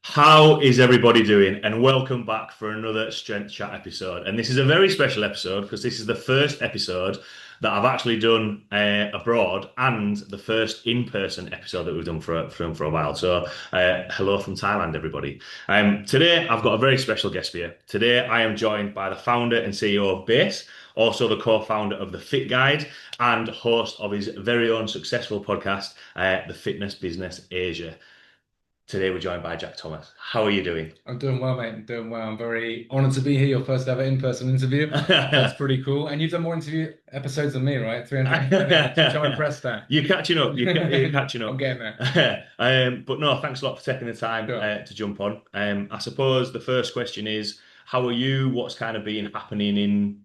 How is everybody doing? And welcome back for another Strength Chat episode. And this is a very special episode because this is the first episode that I've actually done abroad and the first in-person episode that we've done for a while. So, hello from Thailand, everybody. Today, I've got a very special guest here. Today, I am joined by the founder and CEO of Base, also the co-founder of the Fit Guide and host of his very own successful podcast, The Fitness Business Asia. Today we're joined by Jack Thomas. How are you doing? I'm doing well, mate. I'm doing well. I'm very honored to be here. Your first ever in-person interview. That's pretty cool. And you've done more interview episodes than me, right? 300 minutes. Which I'm impressed at. You're catching up. You're catching I'm up. getting there. But no, thanks a lot for taking the time Sure. to jump on. I suppose the first question is, how are you? What's kind of been happening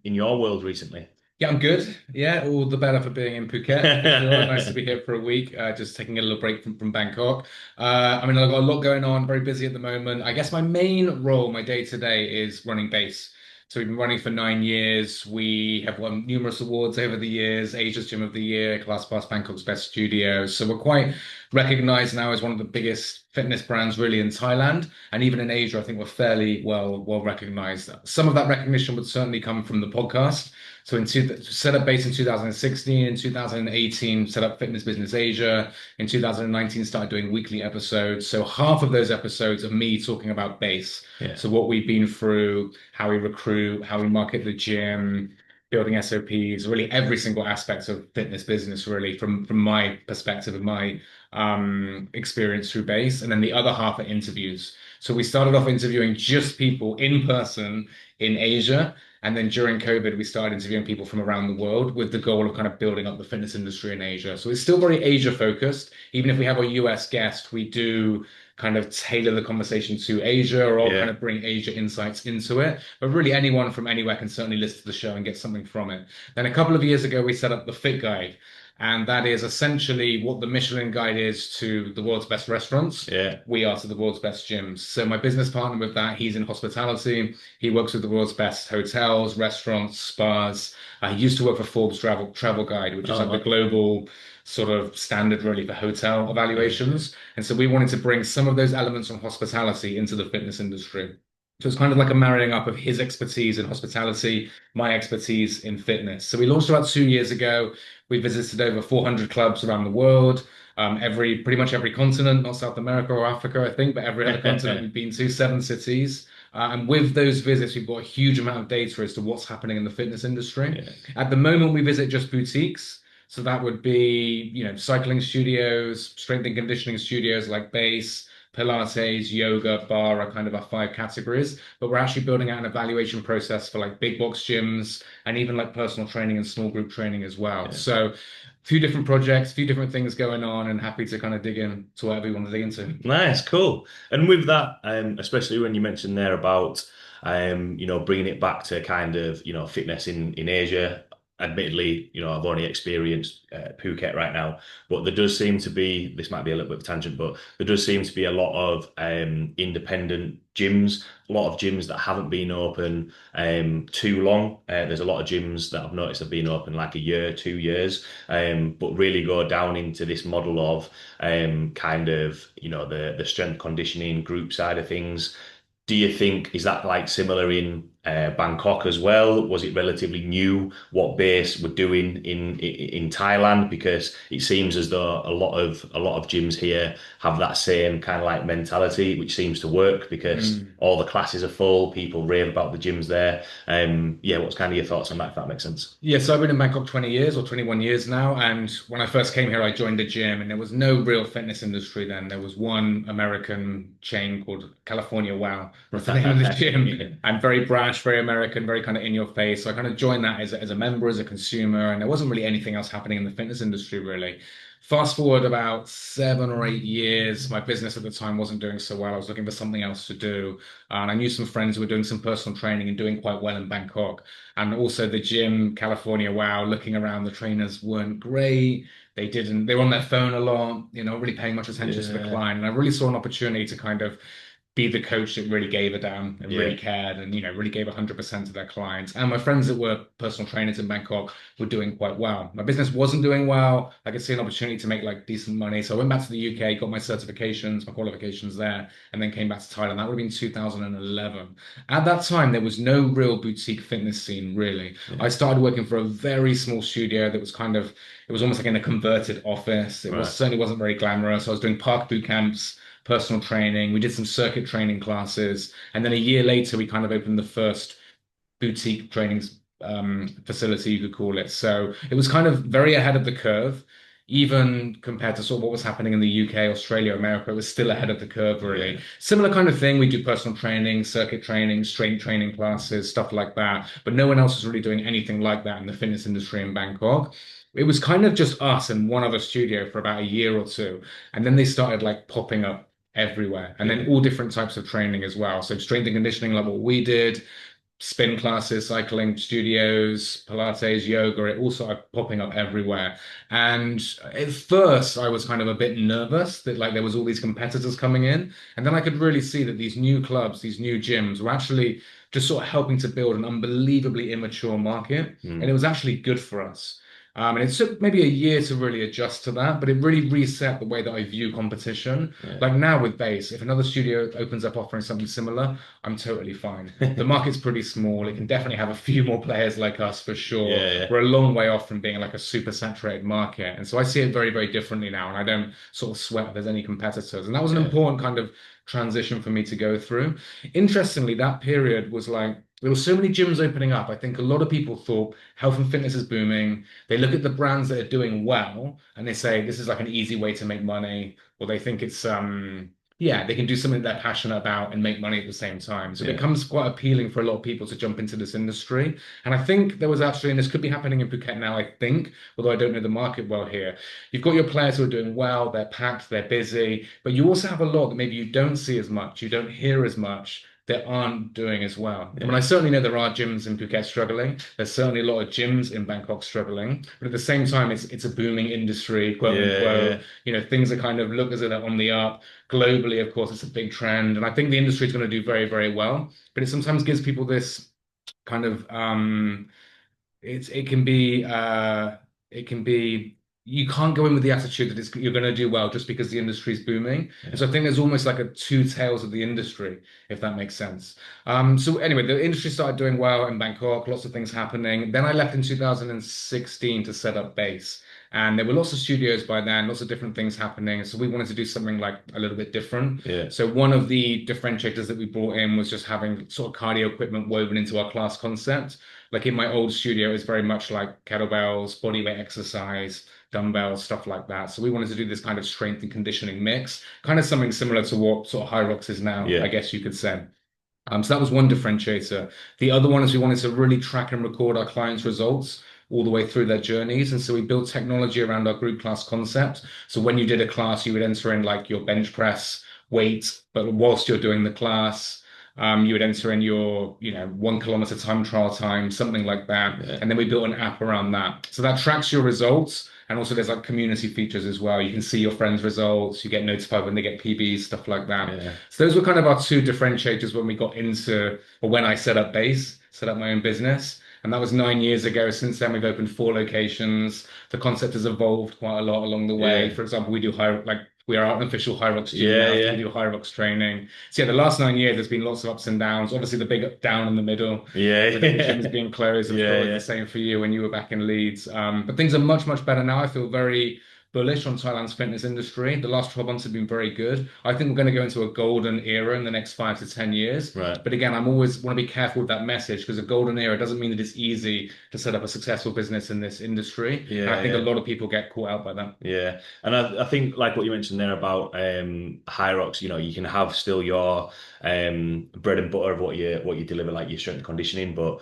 in your world recently? Yeah, I'm good. Yeah, all the better for being in Phuket, for sure. Nice to be here for a week, just taking a little break from Bangkok. I've got a lot going on, very busy at the moment. I guess my main role, my day to day, is running base. So we've been running for 9 years. We have won numerous awards over the years, Asia's Gym of the Year, ClassPass Bangkok's Best Studio. So we're quite recognized now as one of the biggest fitness brands really in Thailand. And even in Asia, I think we're fairly well recognized. Some of that recognition would certainly come from the podcast. So set up base in 2016, in 2018, set up Fitness Business Asia. In 2019, started doing weekly episodes. So half of those episodes are me talking about base. Yeah. So what we've been through, how we recruit, how we market the gym, building SOPs, really every single aspect of fitness business, really from my perspective and my experience through base. And then the other half are interviews. So we started off interviewing just people in person in Asia. And then during COVID, we started interviewing people from around the world with the goal of kind of building up the fitness industry in Asia. So it's still very Asia focused. Even if we have a US guest, we do kind of tailor the conversation to Asia or kind Yeah. of bring Asia insights into it. But really, anyone from anywhere can certainly listen to the show and get something from it. Then a couple of years ago, we set up the Fit Guide. And that is essentially what the Michelin Guide is to the world's best restaurants. Yeah. We are to the world's best gyms. So my business partner with that, he's in hospitality. He works with the world's best hotels, restaurants, spas. He used to work for Forbes Travel Guide, which is like the Oh, global sort of standard really for hotel yeah. evaluations. And so we wanted to bring some of those elements from hospitality into the fitness industry. So it's kind of like a marrying up of his expertise in hospitality, my expertise in fitness. So we launched about 2 years ago. We visited over 400 clubs around the world, pretty much every continent, not South America or Africa, I think, but every other continent we've been to, 7 cities. And with those visits, we've got a huge amount of data as to what's happening in the fitness industry. Yeah. At the moment, we visit just boutiques. So that would be, cycling studios, strength and conditioning studios like Base, Pilates, yoga, bar are kind of our 5 categories. But we're actually building out an evaluation process for like big box gyms and even like personal training and small group training as well. Yeah. So a few different projects, a few different things going on, and happy to kind of dig in to whatever you want to dig into. Nice, cool. And with that, especially when you mentioned there about, bringing it back to kind of, fitness in Asia. Admittedly, I've only experienced Phuket right now, but there does seem to be, this might be a little bit of a tangent, but there does seem to be a lot of independent gyms, a lot of gyms that haven't been open too long. There's a lot of gyms that I've noticed have been open like a year, 2 years, but really go down into this model of kind of the strength conditioning group side of things. Do you think is that like similar in Bangkok as well? Was it relatively new what Base were doing in Thailand? Because it seems as though a lot of gyms here have that same kind of like mentality, which seems to work because Mm. all the classes are full, people rave about the gyms there. Yeah, what's kind of your thoughts on that, if that makes sense? Yeah, so I've been in Bangkok 20 years or 21 years now. And when I first came here, I joined a gym and there was no real fitness industry then. There was one American chain called California Wow, was the name of the gym. And very brash, very American, very kind of in your face. So I kind of joined that as a member, as a consumer. And there wasn't really anything else happening in the fitness industry, really. Fast forward about 7 or 8 years, my business at the time wasn't doing so well. I was looking for something else to do. And I knew some friends who were doing some personal training and doing quite well in Bangkok. And also the gym, California Wow, looking around, the trainers weren't great. They were on their phone a lot, really paying much attention to the Yeah, client. And I really saw an opportunity to kind of be the coach that really gave a damn and really Yeah. cared and, really gave 100% to their clients. And my friends that were personal trainers in Bangkok were doing quite well. My business wasn't doing well. I could see an opportunity to make like decent money. So I went back to the UK, got my certifications, my qualifications there, and then came back to Thailand. That would have been 2011. At that time, there was no real boutique fitness scene, really. I Yeah. started working for a very small studio that was it was almost like in a converted office. It was Right. certainly wasn't very glamorous. I was doing park boot camps, personal training. We did some circuit training classes. And then a year later, we kind of opened the first boutique training facility, you could call it. So it was kind of very ahead of the curve, even compared to sort of what was happening in the UK, Australia, America. It was still ahead of the curve, really. Yeah. Similar kind of thing. We do personal training, circuit training, strength training classes, stuff like that. But no one else was really doing anything like that in the fitness industry in Bangkok. It was kind of just us and one other studio for about a year or two. And then they started like popping up everywhere. And then Yeah. all different types of training as well. So strength and conditioning, like what we did, spin classes, cycling studios, Pilates, yoga, it all started popping up everywhere. And at first, I was kind of a bit nervous that like there was all these competitors coming in. And then I could really see that these new clubs, these new gyms were actually just sort of helping to build an unbelievably immature market. And it Mm. was actually good for us. And it took maybe a year to really adjust to that, but it really reset the way that I view competition. Yeah. Like now with base, if another studio opens up offering something similar, I'm totally fine. The market's pretty small. It can definitely have a few more players like us for sure. Yeah. Yeah. We're a long way off from being like a super saturated market. And so I see it very, very differently now. And I don't sort of sweat if there's any competitors. And that was an Yeah. important kind of transition for me to go through. Interestingly, that period was like, there were so many gyms opening up. I think a lot of people thought health and fitness is booming. They look at the brands that are doing well and they say this is like an easy way to make money, or they think it's yeah, they can do something they're passionate about and make money at the same time. So it Yeah. becomes quite appealing for a lot of people to jump into this industry. And I think there was actually, and this could be happening in Phuket now, I think, although I don't know the market well here. You've got your players who are doing well, they're packed, they're busy, but you also have a lot that maybe you don't see as much, you don't hear as much, that aren't doing as well. I mean, I Yeah. certainly know there are gyms in Phuket struggling. There's certainly a lot of gyms in Bangkok struggling, but at the same time, it's a booming industry, quote Yeah. unquote. Yeah. Things are kind of look as if they're on the up. Globally, of course, it's a big trend, and I think the industry is going to do very, very well. But it sometimes gives people this kind of it can be you can't go in with the attitude that you're going to do well just because the industry is booming. And Yeah. so I think there's almost like a two tails of the industry, if that makes sense. So anyway, the industry started doing well in Bangkok, lots of things happening. Then I left in 2016 to set up base. And there were lots of studios by then, lots of different things happening. So we wanted to do something like a little bit different. Yeah. So one of the differentiators that we brought in was just having sort of cardio equipment woven into our class concept. Like in my old studio, it's very much like kettlebells, bodyweight exercise, dumbbells, stuff like that. So we wanted to do this kind of strength and conditioning mix, kind of something similar to what sort of High Rocks is now, I Yeah. guess you could say. So that was one differentiator. The other one is we wanted to really track and record our clients' results all the way through their journeys. And so we built technology around our group class concept. So when you did a class, you would enter in like your bench press weight, but whilst you're doing the class, you would enter in your, 1 kilometer time trial time, something like that. Yeah. And then we built an app around that. So that tracks your results. And also there's like community features as well. You can see your friends' results, you get notified when they get PBs, stuff like that. Yeah. So those were kind of our two differentiators when we got into, or when I set up base, set up my own business. And that was 9 years ago. Since then, we've opened 4 locations. The concept has evolved quite a lot along the way. Yeah. For example, we are an official High Rocks gym Yeah. now, so we Yeah. do High Rocks training. So yeah, the last 9 years, there's been lots of ups and downs. Obviously, the big down in the middle Yeah. with all the gyms being closed. I'm sure Yeah. it was the Yeah. same for you when you were back in Leeds. But things are much, much better now. I feel very bullish on Thailand's fitness industry. The last 12 months have been very good. I think we're going to go into a golden era in the next 5 to 10 years. Right. But again, I'm always want to be careful with that message because a golden era doesn't mean that it's easy to set up a successful business in this industry. And I Yeah. think a Yeah. lot of people get caught out by that. Yeah, and I think like what you mentioned there about high rocks, you can have still your bread and butter of what you deliver, like your strength and conditioning, but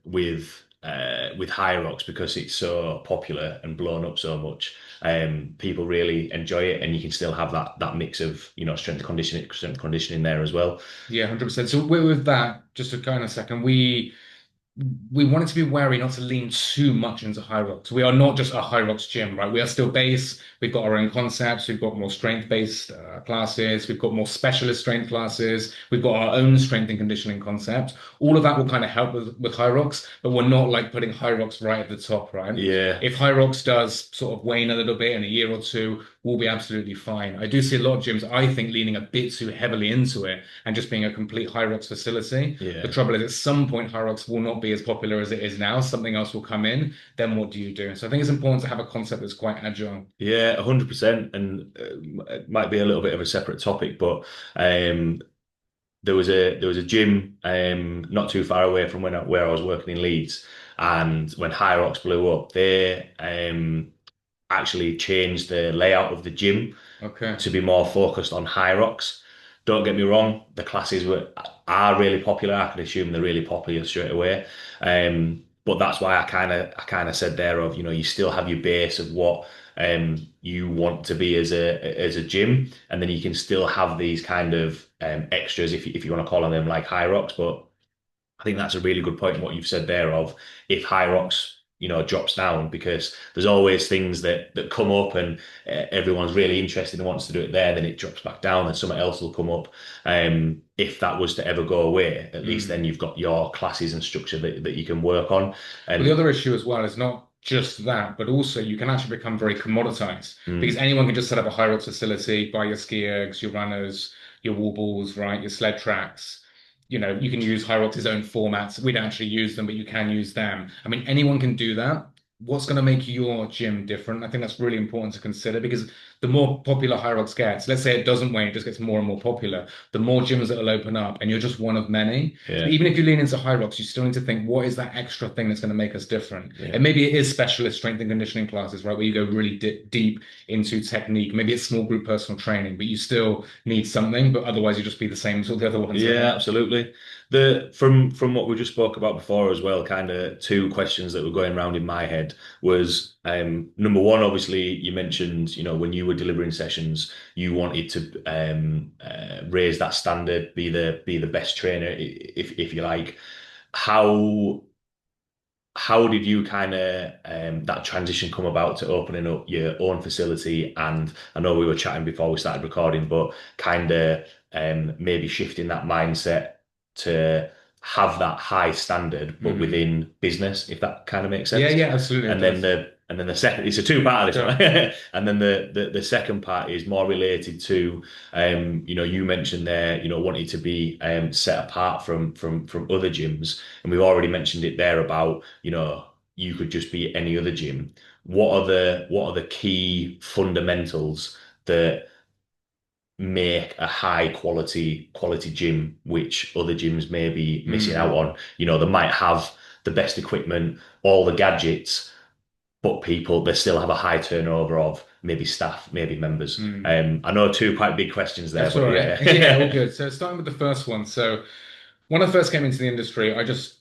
with high rocks because it's so popular and blown up so much, people really enjoy it, and you can still have that mix of strength and conditioning there as well. Yeah, 100%. So with that, just to kind of second, we wanted to be wary not to lean too much into high rocks. We are not just a high rocks gym, right? We are still base. We've got our own concepts. We've got more strength-based classes. We've got more specialist strength classes. We've got our own strength and conditioning concept. All of that will kind of help with high rocks, but we're not like putting high rocks right at the top, right? Yeah, If high rocks does sort of wane a little bit in a year or two, we'll be absolutely fine. I do see a lot of gyms, I think, leaning a bit too heavily into it and just being a complete high rocks facility. The yeah. trouble is, at some point, High Rocks will not be as popular as it is now. Something else will come in. Then what do you do? So I think it's important to have a concept that's quite agile. Yeah, 100%. And it might be a little bit of a separate topic, but um, there was a gym not too far away from where I was working in Leeds, and when High Rocks blew up, they actually changed the layout of the gym Okay. to be more focused on high rocks. Don't get me wrong, the classes are really popular. I can assume they're really popular straight away. But that's why I kind of said there of, you still have your base of what you want to be as a gym, and then you can still have these kind of extras if you want to call them like high rocks. But I think that's a really good point in what you've said there of if High Rocks, drops down, because there's always things that come up, and everyone's really interested and wants to do it there, then it drops back down and something else will come up. If that was to ever go away, at least then Mm. you've got your classes and structure that you can work on. Well, the And other issue as well is not just that, but also you can actually become very commoditized because mm, anyone can just set up a high rocks facility, buy your ski ergs, your runners, your wall balls, right, your sled tracks. You can use High Rocks' own formats. We don't actually use them, but you can use them. I mean, anyone can do that. What's going to make your gym different? I think that's really important to consider because the more popular High Rocks gets, let's say it doesn't wane, it just gets more and more popular, the more gyms that will open up, and you're just one of many. So yeah, even if you lean into high rocks, you still need to think, what is that extra thing that's going to make us different? yeah. And maybe it is specialist strength and conditioning classes, right? Where you go really deep into technique. Maybe it's small group personal training, but you still need something, but otherwise you just be the same as all the other ones, Yeah, right? absolutely. From what we just spoke about before as well, kind of two questions that were going around in my head was number one, obviously you mentioned, when you were delivering sessions, you wanted to raise that standard, be the best trainer, if you like. How how did you kind of that transition come about to opening up your own facility? And I know we were chatting before we started recording, but kind of maybe shifting that mindset to have that high standard, but Mm. within business, if that kind of makes Yeah, sense. yeah, absolutely, it And then does. the second, it's a two-part of this Sure. one. And then the second part is more related to you mentioned there, wanting to be set apart from other gyms. And we've already mentioned it there about, you could just be any other gym. What are the key fundamentals that make a high quality gym, which other gyms may be missing out Mm. on? They might have the best equipment, all the gadgets, but they still have a high turnover of maybe staff, maybe members. Mm. I know two quite big questions there, That's all but right. Yeah, all yeah. good. So starting with the first one. So when I first came into the industry, I just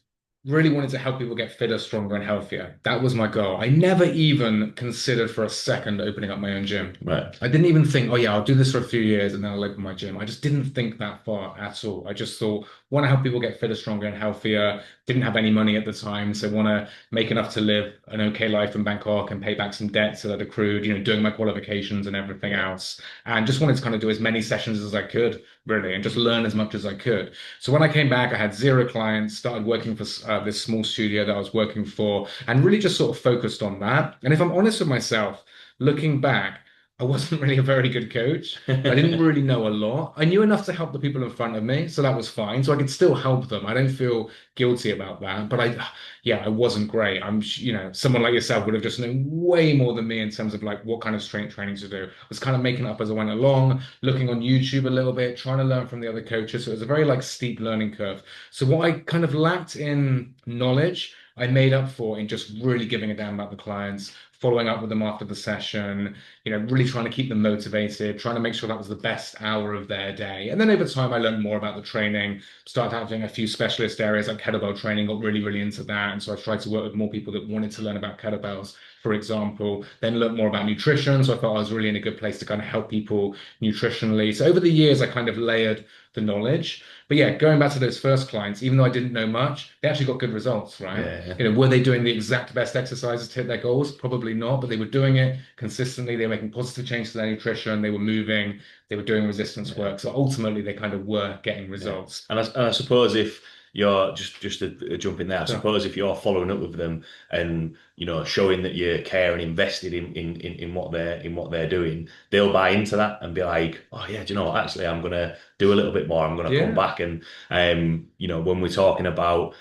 really wanted to help people get fitter, stronger, and healthier. That was my goal. I never even considered for a second opening up my own gym. Right. I didn't even think, oh yeah, I'll do this for a few years and then I'll open my gym. I just didn't think that far at all. I just thought, want to help people get fitter, stronger, and healthier. Didn't have any money at the time, so want to make enough to live an okay life in Bangkok and pay back some debts that I'd accrued, doing my qualifications and everything Yeah. else. And just wanted to kind of do as many sessions as I could, really, and just learn as much as I could. So when I came back, I had zero clients, started working for this small studio that I was working for, and really just sort of focused on that. And if I'm honest with myself, looking back, I wasn't really a very good coach. I didn't really know a lot. I knew enough to help the people in front of me, so that was fine. So I could still help them. I don't feel guilty about that. But yeah, I wasn't great. Someone like yourself would have just known way more than me in terms of like what kind of strength training to do. I was kind of making it up as I went along, looking on YouTube a little bit, trying to learn from the other coaches. So it was a very like steep learning curve. So what I kind of lacked in knowledge, I made up for in just really giving a damn about the clients, following up with them after the session, really trying to keep them motivated, trying to make sure that was the best hour of their day. And then over time, I learned more about the training, started having a few specialist areas like kettlebell training, got really, really into that. And so I tried to work with more people that wanted to learn about kettlebells. for example, then learned more about nutrition. So I thought I was really in a good place to kind of help people nutritionally. So over the years, I kind of layered the knowledge. But yeah, going back to those first clients, even though I didn't know much, they actually got good results, right? Yeah. Were they doing the exact best exercises to hit their goals? Probably not, but they were doing it consistently. They were making positive changes to their nutrition. They were moving. They were doing resistance Yeah. work. So ultimately, they kind of were getting Yeah. results. And I suppose if you're just to jump in there, I So suppose if you're following up with them and showing that you care and invested in what they're doing, they'll buy into that and be like, oh yeah, do you know what? Actually, I'm gonna do a little bit more. I'm gonna come yeah, back and when we're talking about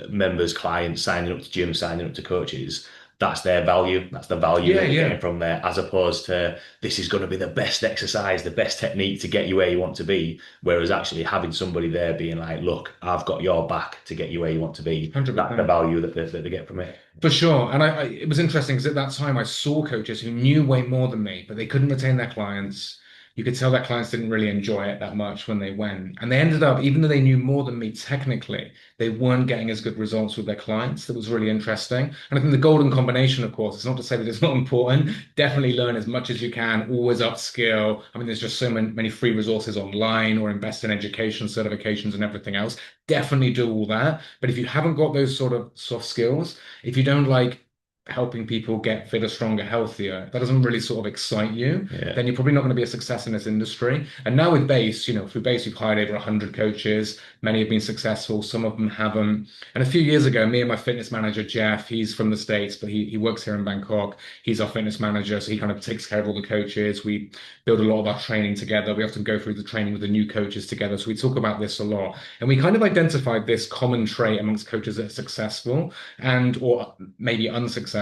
members, clients signing up to gyms, signing up to coaches. That's their value. That's the value yeah, that they're getting yeah. from there, as opposed to this is going to be the best exercise, the best technique to get you where you want to be. Whereas actually having somebody there being like, look, I've got your back to get you where you want to be. That's the 100%. value that they get from it. For sure. And it was interesting because at that time I saw coaches who knew way more than me, but they couldn't retain their clients. You could tell their clients didn't really enjoy it that much when they went. And they ended up, even though they knew more than me technically, they weren't getting as good results with their clients. That was really interesting. And I think the golden combination, of course, it's not to say that it's not important. Definitely learn as much as you can, always upskill. I mean, there's just so many free resources online or invest in education, certifications, and everything else. Definitely do all that. But if you haven't got those sort of soft skills, if you don't like helping people get fitter, stronger, healthier, that doesn't really sort of excite you, Yeah. then you're probably not going to be a success in this industry. And now with Base, through Base, we've hired over 100 coaches. Many have been successful, some of them haven't. And a few years ago, me and my fitness manager, Jeff, he's from the States, but he works here in Bangkok. He's our fitness manager, so he kind of takes care of all the coaches. We build a lot of our training together. We often go through the training with the new coaches together. So we talk about this a lot. And we kind of identified this common trait amongst coaches that are successful and or maybe unsuccessful.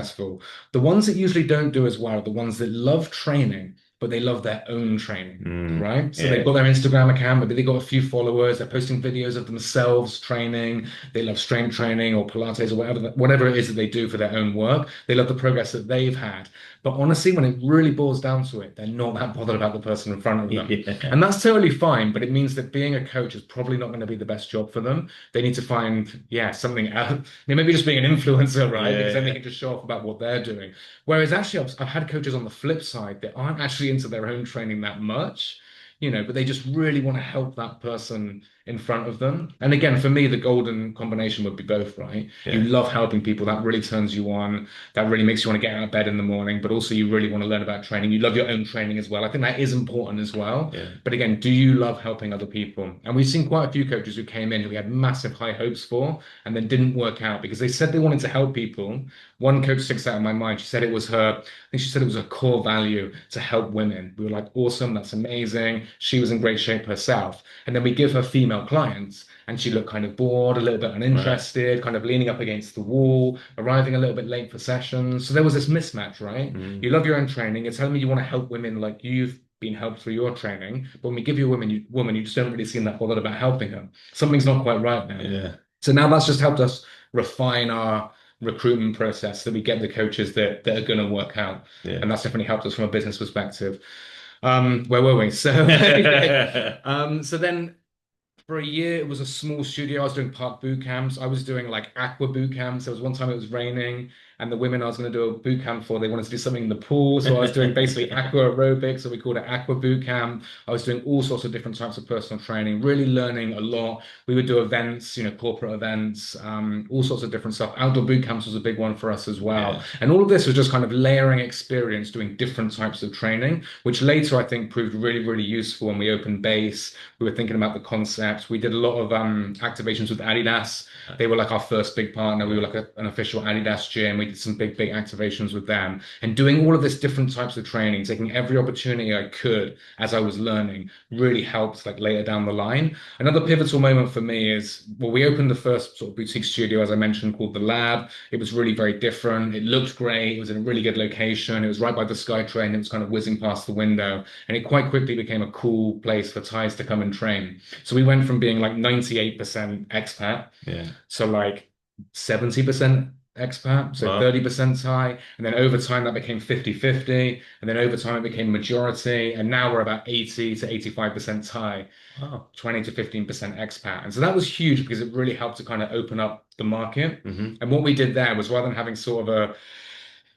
The ones that usually don't do as well are the ones that love training, but they love their own training, right? So they've Yeah. got their Instagram account, maybe they got a few followers, they're posting videos of themselves training, they love strength training or Pilates or whatever it is that they do for their own work. They love the progress that they've had. But honestly, when it really boils down to it, they're not that bothered about the person in front of them. Yeah. And that's totally fine, but it means that being a coach is probably not going to be the best job for them. They need to find, yeah, something else. Maybe just being an influencer, right? Because then they Yeah. can just show off about what they're doing. Whereas actually, I've had coaches on the flip side that aren't actually into their own training that much, but they just really want to help that person in front of them. And again, for me, the golden combination would be both, right? You Yeah. love helping people, that really turns you on, that really makes you want to get out of bed in the morning, but also you really want to learn about training. You love your own training as well. I think that is important as well. Yeah. But again, do you love helping other people? And we've seen quite a few coaches who came in who we had massive high hopes for and then didn't work out because they said they wanted to help people. One coach sticks out in my mind. She said it was her, I think she said it was a core value to help women. We were like, awesome, that's amazing. She was in great shape herself. And then we give her female clients, and she looked kind of bored, a little bit Right. uninterested, kind of leaning up against the wall, arriving a little bit late for sessions. So there was this mismatch, right? You Mm. love your own training. You're telling me you want to help women like you've been helped through your training. But when we give you a woman, you just don't really seem that bothered about helping her. Something's not quite right there. Yeah. So now that's just helped us refine our recruitment process so that we get the coaches that are going to work out. Yeah. And that's definitely helped us from a business perspective. Where were we? So, so then for a year, it was a small studio. I was doing park boot camps. I was doing like aqua boot camps. There was one time it was raining, and the women I was going to do a boot camp for, they wanted to do something in the pool. So I was doing basically aqua aerobics, so we called it aqua boot camp. I was doing all sorts of different types of personal training, really learning a lot. We would do events, corporate events, all sorts of different stuff. Outdoor boot camps was a big one for us as well. Yeah. And all of this was just kind of layering experience, doing different types of training, which later I think proved really, really useful when we opened base. We were thinking about the concepts. We did a lot of activations with Adidas. They were like our first big partner. We were like an official Adidas gym. We did some big, big activations with them and doing all of this different types of training, taking every opportunity I could as I was learning really helped like later down the line. Another pivotal moment for me is, well, we opened the first sort of boutique studio, as I mentioned, called The Lab. It was really very different. It looked great. It was in a really good location. It was right by the SkyTrain. It was kind of whizzing past the window. And it quite quickly became a cool place for Thais to come and train. So we went from being like 98% expat Yeah. to like 70% expat, so Wow. 30% Thai. And then over time, that became 50-50. And then over time, it became majority. And now we're about 80 to 85% Thai, Wow. 20 to 15% expat. And so that was huge because it really helped to kind of open up the market. Hmm. And what we did there was rather than having sort of a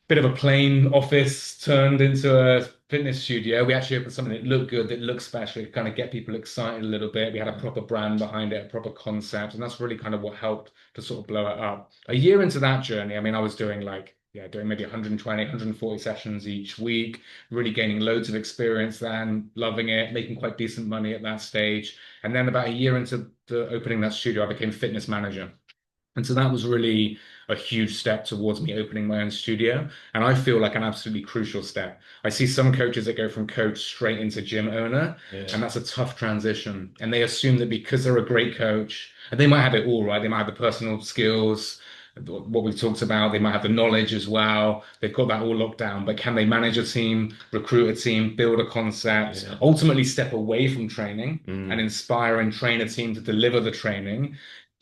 bit of a plain office turned into a fitness studio. We actually opened something that looked good, that looked special, to kind of get people excited a little bit. We had a proper brand behind it, a proper concept, and that's really kind of what helped to sort of blow it up. A year into that journey, I mean, I was doing doing maybe 120, 140 sessions each week, really gaining loads of experience then, loving it, making quite decent money at that stage. And then about a year into the opening that studio, I became fitness manager. And so that was really a huge step towards me opening my own studio. And I feel like an absolutely crucial step. I see some coaches that go from coach straight into gym owner, Yeah. and that's a tough transition. And they assume that because they're a great coach, and they might have it all, right? They might have the personal skills, what we've talked about, they might have the knowledge as well. They've got that all locked down. But can they manage a team, recruit a team, build a concept, Yeah. ultimately step away from training and Mm. inspire and train a team to deliver the training?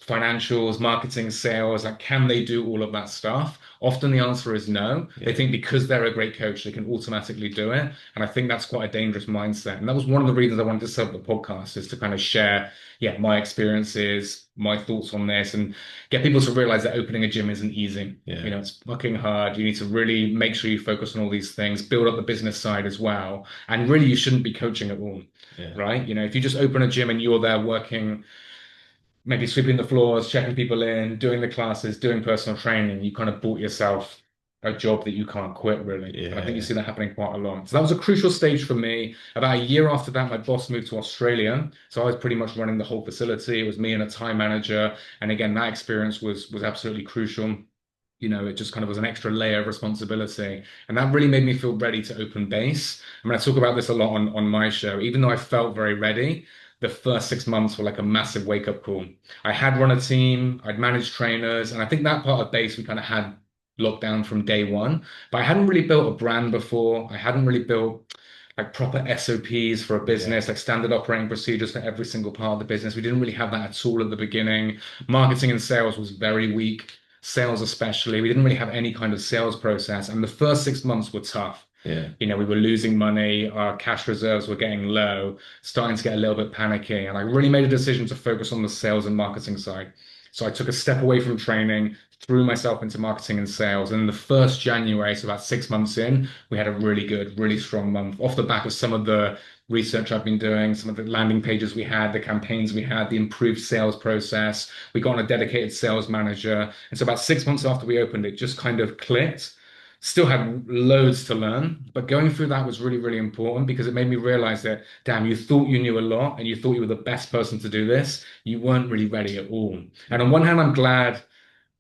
Financials, marketing, sales, like can they do all of that stuff? Often the answer is no. They Yeah. think because they're a great coach, they can automatically do it. And I think that's quite a dangerous mindset. And that was one of the reasons I wanted to set up the podcast is to kind of share, yeah, my experiences, my thoughts on this, and get people to realize that opening a gym isn't easy. You Yeah. know, it's fucking hard. You need to really make sure you focus on all these things, build up the business side as well. And really, you shouldn't be coaching at all, Yeah. right? You know, if you just open a gym and you're there working maybe sweeping the floors, checking people in, doing the classes, doing personal training, you kind of bought yourself a job that you can't quit, really. And I think you Yeah. see that happening quite a lot. So that was a crucial stage for me. About a year after that, my boss moved to Australia. So I was pretty much running the whole facility. It was me and a Thai manager. And again, that experience was absolutely crucial. You know, it just kind of was an extra layer of responsibility. And that really made me feel ready to open base. I mean, I talk about this a lot on my show. Even though I felt very ready, the first 6 months were like a massive wake-up call. I had run a team, I'd managed trainers, and I think that part of base we kind of had locked down from day one. But I hadn't really built a brand before. I hadn't really built like proper SOPs for a Yeah. business, like standard operating procedures for every single part of the business. We didn't really have that at all at the beginning. Marketing and sales was very weak, sales especially. We didn't really have any kind of sales process. And the first 6 months were tough. Yeah. You know, we were losing money, our cash reserves were getting low, starting to get a little bit panicky. And I really made a decision to focus on the sales and marketing side. So I took a step away from training, threw myself into marketing and sales. And the first January, so about 6 months in, we had a really good, really strong month off the back of some of the research I've been doing, some of the landing pages we had, the campaigns we had, the improved sales process. We got on a dedicated sales manager. And so about 6 months after we opened, it just kind of clicked. Still had loads to learn, but going through that was really, really important because it made me realize that, damn, you thought you knew a lot and you thought you were the best person to do this. You weren't really ready at all. And on one hand, I'm glad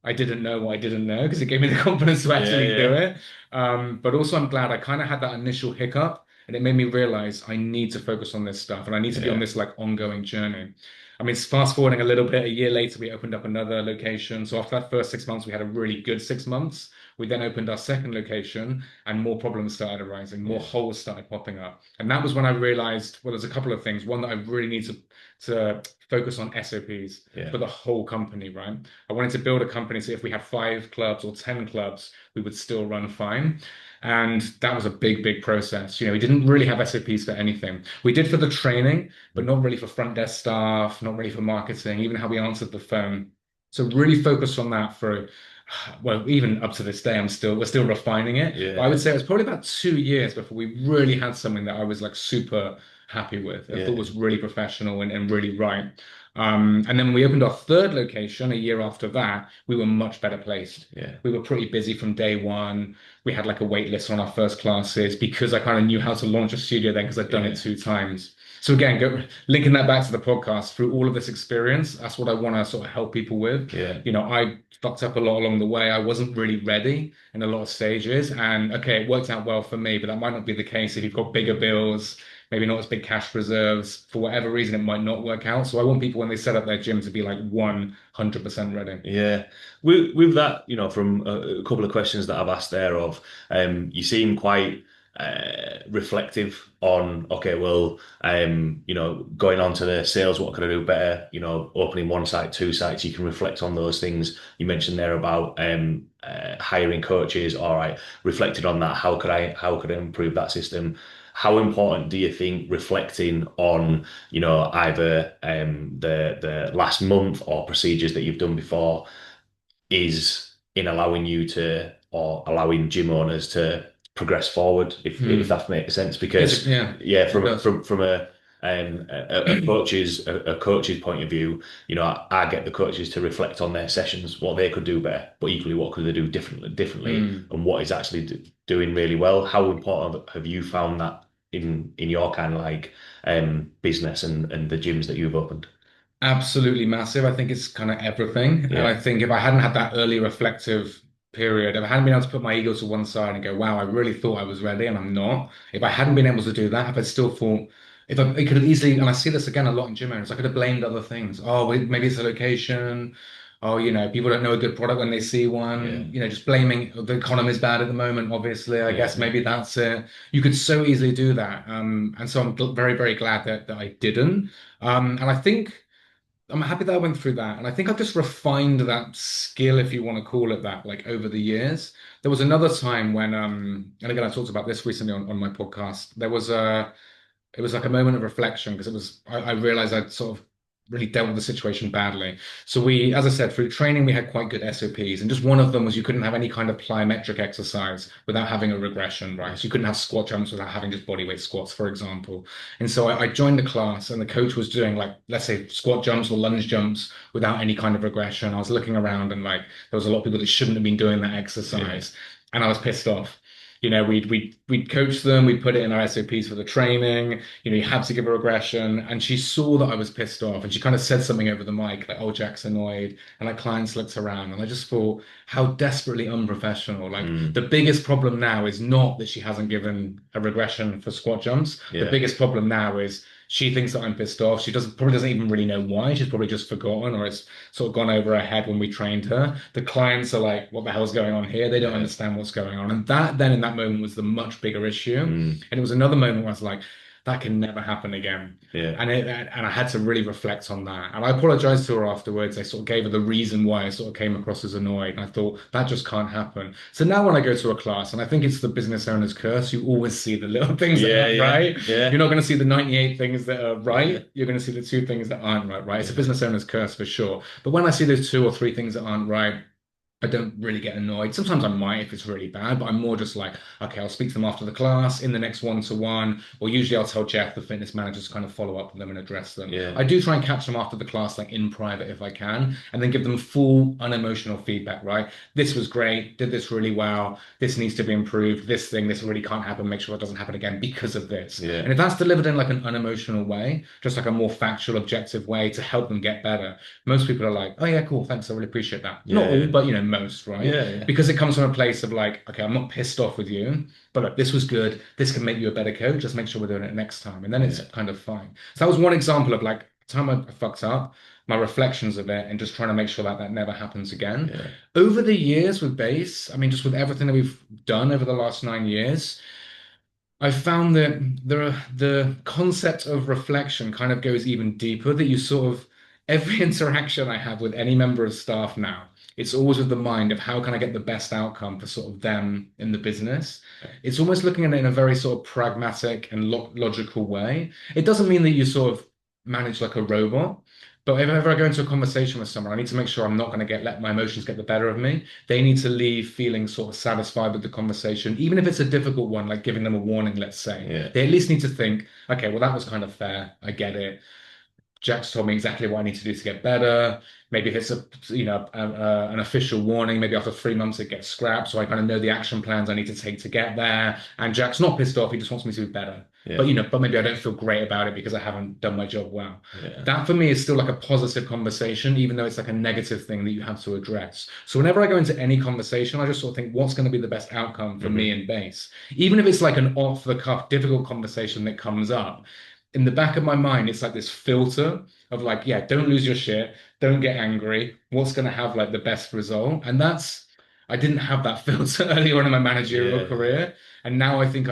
I didn't know what I didn't know because it gave me the confidence to Yeah. actually do Yeah. it. But also, I'm glad I kind of had that initial hiccup and it made me realize I need to focus on this stuff and I need to be on Yeah. this like ongoing journey. I mean, fast forwarding a little bit, a year later, we opened up another location. So after that first 6 months, we had a really good 6 months. We then opened our second location and more problems started arising, more Yeah. holes started popping up. And that was when I realized, well, there's a couple of things. One, that I really need to focus on SOPs Yeah. for the whole company, right? I wanted to build a company so if we had 5 clubs or 10 clubs, we would still run fine. And that was a big, big process. You know, we didn't really have SOPs for anything. We did for the training, but not really for front desk staff, not really for marketing, even how we answered the phone. So really focused on that for, well, even up to this day, we're still refining it. But I would Yeah. say it was probably about 2 years before we really had something that I was like super happy with. I thought Yeah. was really professional and really right. And then when we opened our third location a year after that, we were much better placed. Yeah. We were pretty busy from day one. We had like a wait list on our first classes because I kind of knew how to launch a studio then because I'd done it Yeah. 2 times. So again, linking that back to the podcast through all of this experience, that's what I want to sort of help people with. Yeah. You know, I fucked up a lot along the way. I wasn't really ready in a lot of stages. And okay, it worked out well for me, but that might not be the case if you've got bigger bills, maybe not as big cash reserves. For whatever reason, it might not work out. So I want people when they set up their gym to be like 100% ready. Yeah, with that, from a couple of questions that I've asked there of, you seem quite reflective on, okay, well, going on to the sales, what could I do better? Opening one site, two sites, you can reflect on those things you mentioned there about hiring coaches. All right, reflected on that. How could I improve that system? How important do you think reflecting on, either the last month or procedures that you've done before is in allowing you to, or allowing gym owners to progress forward, if Hmm. that makes sense? Because Yeah, yeah, it from does. a coach's point of view, I get the coaches to reflect on their sessions, what they could do better, but equally, what could they do differently, Hmm. and what is actually doing really well. How important have you found that in your kind of like business and the gyms that you've opened? Absolutely massive. I think it's kind of everything. And I Yeah, think if I hadn't had that early reflective period, if I hadn't been able to put my ego to one side and go, wow, I really thought I was ready and I'm not. If I hadn't been able to do that, if I still thought, if I it could have easily, and I see this again a lot in gym owners, I could have blamed other things. Oh, maybe it's a location. Oh, people don't know a good product when they see yeah, one. Just blaming the economy is bad at the moment, obviously. I yeah, guess yeah, maybe that's it. You could so easily do that. And so I'm very, very glad that I didn't. And I think. I'm happy that I went through that. And I think I've just refined that skill, if you want to call it that, like over the years. There was another time when, and again, I talked about this recently on my podcast. It was like a moment of reflection because I realized I'd sort of really dealt with the situation badly. So as I said, through training, we had quite good SOPs. And just one of them was you couldn't have any kind of plyometric exercise without having a regression, right? yeah, So you couldn't have squat jumps without having just body weight squats, for example. And so I joined the class and the coach was doing like, let's say squat jumps or lunge jumps without any kind of regression. I was looking around and like, there was a lot of people that shouldn't have been doing that yeah, exercise. And I was pissed off. We'd coach them, we'd put it in our SOPs for the training. You had to give a regression, and she saw that I was pissed off, and she kind of said something over the mic, like, "Oh, Jack's annoyed," and like clients looked around, and I just thought how desperately unprofessional. Like mm, the biggest problem now is not that she hasn't given a regression for squat jumps. The yeah, biggest problem now is she thinks that I'm pissed off. She doesn't probably doesn't even really know why. She's probably just forgotten, or it's sort of gone over her head when we trained her. The clients are like, "What the hell's going on here?" They don't yeah, understand what's going on, and that then in that moment was the much bigger issue. mm, And it was another moment where I was like, that can never happen again. yeah, And I had to really reflect on that. And I apologized to her afterwards. I sort of gave her the reason why I sort of came across as annoyed. And I thought that just can't happen. So now when I go to a class, and I think it's the business owner's curse, you always see the little things that yeah, aren't yeah, right. You're yeah, not going to see the 98 things that are yeah, right. You're going to see the two things that aren't right, right? It's a yeah, business owner's curse for sure. But when I see those two or three things that aren't right, I don't really get annoyed. Sometimes I might if it's really bad, but I'm more just like, okay, I'll speak to them after the class in the next one-to-one, or usually I'll tell Jeff, the fitness manager, to kind of follow up with them and address them. yeah, I do try and catch them after the class, like in private if I can, and then give them full unemotional feedback, right? This was great, did this really well, this needs to be improved, this really can't happen, make sure it doesn't happen again because of this. yeah, And if that's delivered in like an unemotional way, just like a more factual, objective way to help them get better, most people are like, oh yeah, cool, thanks, I really appreciate that. Not all, yeah, but most, right? yeah, yeah, Because it comes from a place of like, okay, I'm not pissed off with you, but look, this was good. This can make you a better coach. Just make sure we're doing it next time. And then it's yeah, kind of fine. So that was one example of like time I fucked up, my reflections of it, and just trying to make sure that that never happens again. yeah, Over the years with base, I mean, just with everything that we've done over the last 9 years, I found that the concept of reflection kind of goes even deeper, that you sort of every interaction I have with any member of staff now, it's always with the mind of how can I get the best outcome for sort of them in the business. It's almost looking at it in a very sort of pragmatic and logical way. It doesn't mean that you sort of manage like a robot, but if ever I go into a conversation with someone, I need to make sure I'm not going to let my emotions get the better of me. They need to leave feeling sort of satisfied with the conversation, even if it's a difficult one, like giving them a warning, let's say. yeah, They at least need to think, okay, well, that was kind of fair. I get it. Jack's told me exactly what I need to do to get better. Maybe if it's an official warning, maybe after 3 months it gets scrapped, so I kind of know the action plans I need to take to get there. And Jack's not pissed off; he just wants me to be better. But yeah, but maybe I don't feel great about it because I haven't done my job well. yeah, That for me is still like a positive conversation, even though it's like a negative thing that you have to address. So whenever I go into any conversation, I just sort of think, what's going to be the best outcome for me hmm, and base? Even if it's like an off the cuff, difficult conversation that comes up in the back of my mind, it's like this filter of like, yeah, don't lose your shit, don't get angry. What's going to have like the best result? I didn't have that filter earlier on in my managerial yeah, yeah, career. And now I think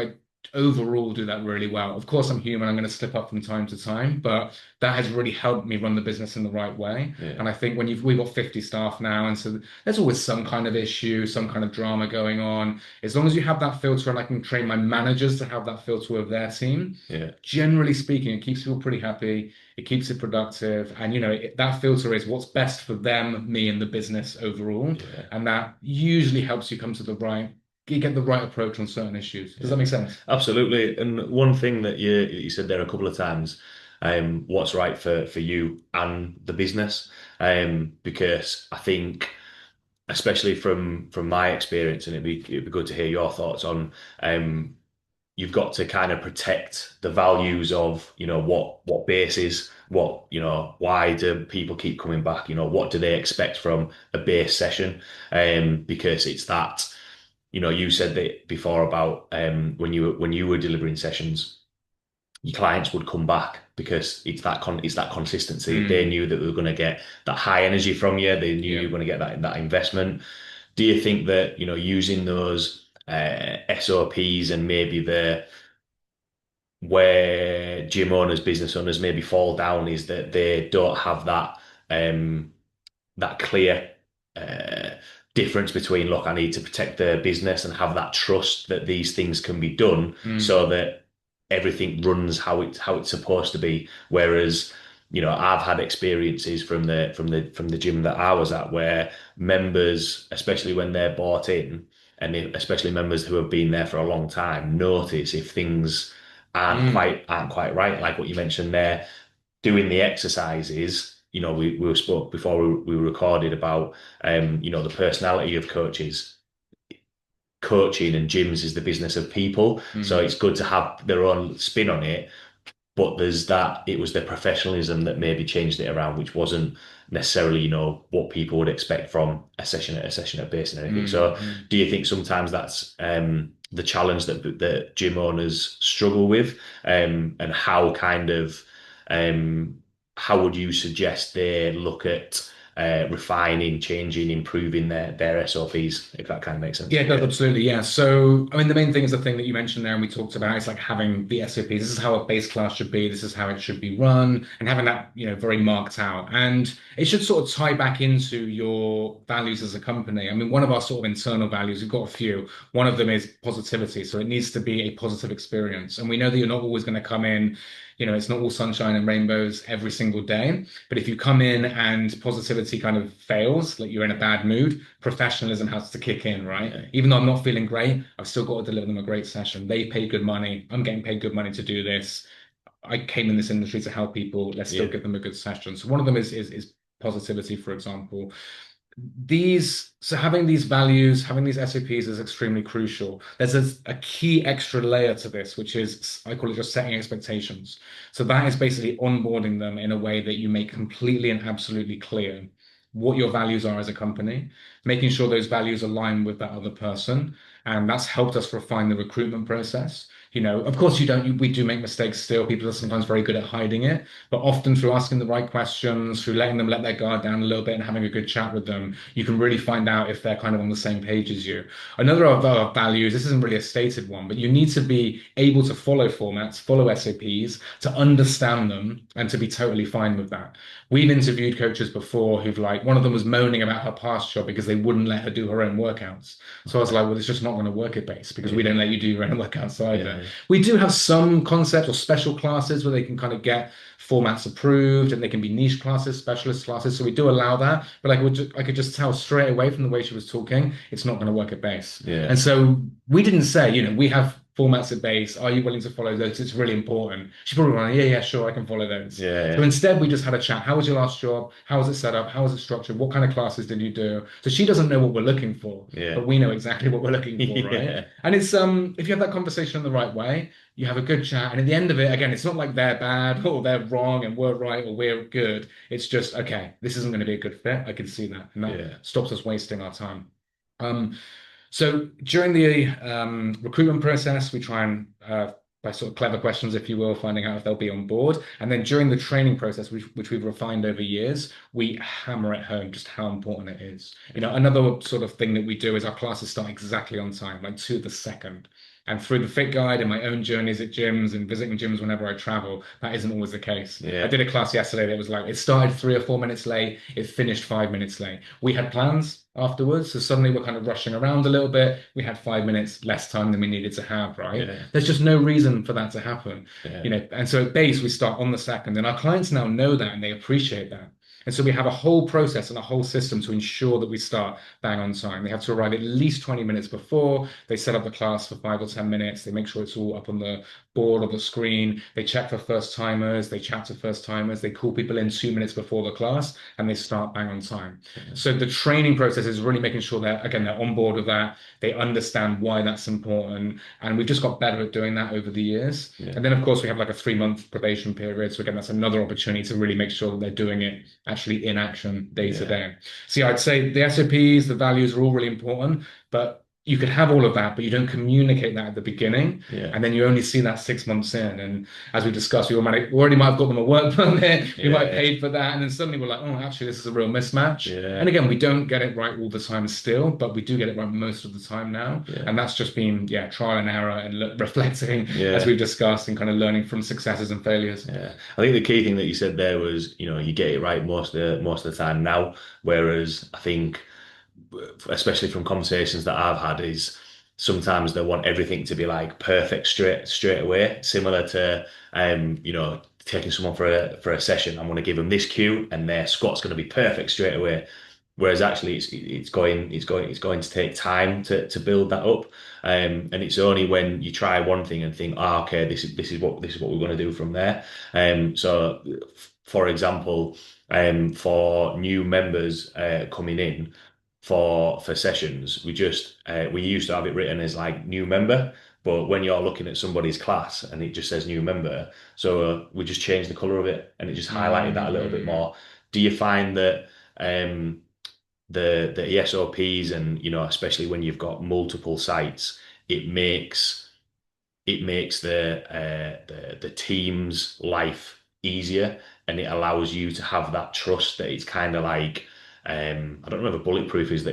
overall do that really well. Of course, I'm human. I'm going to slip up from time to time, but that has really helped me run the business in the right way. Yeah. And I think when we've got 50 staff now, and so there's always some kind of issue, some kind of drama going on. As long as you have that filter, and I can train my managers to have that filter with their team, Yeah. generally speaking, it keeps people pretty happy. It keeps it productive, and that filter is what's best for them, me, and the business overall, Yeah. and that usually helps you come to the right you get the right approach on certain issues. Does that Yeah. make sense? Absolutely. And one thing that you said there a couple of times, what's right for you and the business, because I think, especially from my experience, and it'd be good to hear your thoughts on, um, you've got to kind of protect the values of, what bases, why do people keep coming back? What do they expect from a base session? Because it's that, you said that before about when you were delivering sessions, your clients would come back because it's that consistency. They Mm, knew that they were going to get that high energy from you. They knew you yeah. were going to get that investment. Do you think that, using those SOPs and maybe the where gym owners, business owners maybe fall down is that they don't have um, that clear uh, difference between, look, I need to protect the business and have that trust that these things can be done Mm, so that everything runs how it's supposed to be. Whereas, I've had experiences from the gym that I was at where members, especially when they're bought in, and especially members who have been there for a long time, notice if things mm, aren't quite right, like what you mentioned there, doing the exercises. We spoke before we recorded about the personality of coaches. Coaching and gyms is the business of people, so mm, it's good to have their own spin on it. But there's that, it was the professionalism that maybe changed it around, which wasn't necessarily, what people would expect from a session at base and everything. mm, So mm. do you think sometimes that's the challenge that gym owners struggle with? And um, how would you suggest they look at refining, changing, improving their SOPs, if that kind of makes sense? Yeah, it does absolutely. Yeah. So, I mean, the main thing is the thing that you mentioned there, and we talked about. It's like having the SOPs. This is how a base class should be. This is how it should be run, and having that, very marked out. And it should sort of tie back into your values as a company. I mean, one of our sort of internal values, we've got a few. One of them is positivity. So it needs to be a positive experience. And we know that you're not always going to come in. It's not all sunshine and rainbows every single day. But if you come in and positivity kind of fails, like you're in a bad mood, professionalism has to kick in, right? Yeah, Even though I'm not feeling great, I've still got to deliver them a great session. They pay good money. I'm getting paid good money to do this. I came in this industry to help people. Let's still yeah, give them a good session. So one of them is positivity, for example. So having these values, having these SOPs is extremely crucial. There's a key extra layer to this, which is I call it just setting expectations. So that is basically onboarding them in a way that you make completely and absolutely clear what your values are as a company, making sure those values align with that other person. And that's helped us refine the recruitment process. Of course, we do make mistakes still. People are sometimes very good at hiding it, but often through asking the right questions, through letting them let their guard down a little bit and having a good chat with them, you can really find out if they're kind of on the same page as you. Another of our values, this isn't really a stated one, but you need to be able to follow formats, follow SOPs, to understand them and to be totally fine with that. We've interviewed coaches before who've like, one of them was moaning about her past job because they wouldn't let her do her own workouts. So I was like, well, it's just not going to work at base because we yeah, don't let you do your own workouts either. yeah, We do have some concepts or special classes where they can kind of get formats approved and they can be niche classes, specialist classes. So we do allow that. But I could just tell straight away from the way she was talking, it's not going to work at base. yeah, And so we didn't say, we have formats at base. Are you willing to follow those? It's really important. She probably went, yeah, yeah, sure, I can follow those. yeah, So yeah, instead, we just had a chat. How was your last job? How was it set up? How was it structured? What kind of classes did you do? So she doesn't know what we're looking for, yeah, but we know exactly what we're looking for, right? yeah, And it's if you have that conversation in the right way, you have a good chat. And at the end of it, again, it's not like they're bad or they're wrong and we're right or we're good. It's just, okay, this isn't going to be a good fit. I can see that. And that yeah. stops us wasting our time. Um, so during the recruitment process, we try and by sort of clever questions, if you will, finding out if they'll be on board. And then during the training process, which we've refined over years, we hammer it home just how important it is. Another sort of thing that we do is our classes start exactly on time, like to the second. And through the Fit Guide and my own journeys at gyms and visiting gyms whenever I travel, that isn't always the case. I Yeah. did a class yesterday that was like, it started 3 or 4 minutes late, it finished 5 minutes late. We had plans afterwards, so suddenly we're kind of rushing around a little bit. We had 5 minutes less time than we needed to have, right? Yeah. There's just no reason for that to happen, Yeah. and so at base, we start on the second, and our clients now know that and they appreciate that. And so we have a whole process and a whole system to ensure that we start bang on time. They have to arrive at least 20 minutes before. They set up the class for 5 or 10 minutes. They make sure it's all up on the board or the screen. They check for first timers. They chat to first timers. They call people in 2 minutes before the class and they start bang on time. So the training process is really making sure that, again, they're on board with that. They understand why that's important. And we've just got better at doing that over the years. Yeah. And then, of course, we have like a 3 month probation period. So again, that's another opportunity to really make sure that they're doing it actually in action day to Yeah. day. So yeah, I'd say the SOPs, the values are all really important, but you could have all of that, but you don't communicate that at the beginning. Yeah. And then you only see that 6 months in. And as we discussed, we already might have got them a work permit, we might have Yeah. paid for that. And then suddenly we're like, oh, actually, this is a real mismatch. And Yeah. again, we don't get it right all the time still, but we do get it right most of the time now. Yeah. And that's just been, yeah, trial and error and reflecting as Yeah. we've discussed and kind of learning from successes and failures. Yeah. I think the key thing that you said there was, you get it right most of the time now. Whereas I think, especially from conversations that I've had, is sometimes they want everything to be like perfect straight away, similar to taking someone for a session. I'm going to give them this cue, and their squat's going to be perfect straight away. Whereas actually, it's going to take time to build that up, and it's only when you try one thing and think, oh, okay, this is what we're going to do from there. So, for example, for new members coming in for sessions, we used to have it written as like new member, but when you're looking at somebody's class and it just says new member, so we just changed the color of it and it just highlighted that a little bit Mm, more. Do you find that the ESOPs and especially when you've got multiple sites, it makes the team's life easier and it allows you to have that trust that it's kind of like I don't know if bulletproof is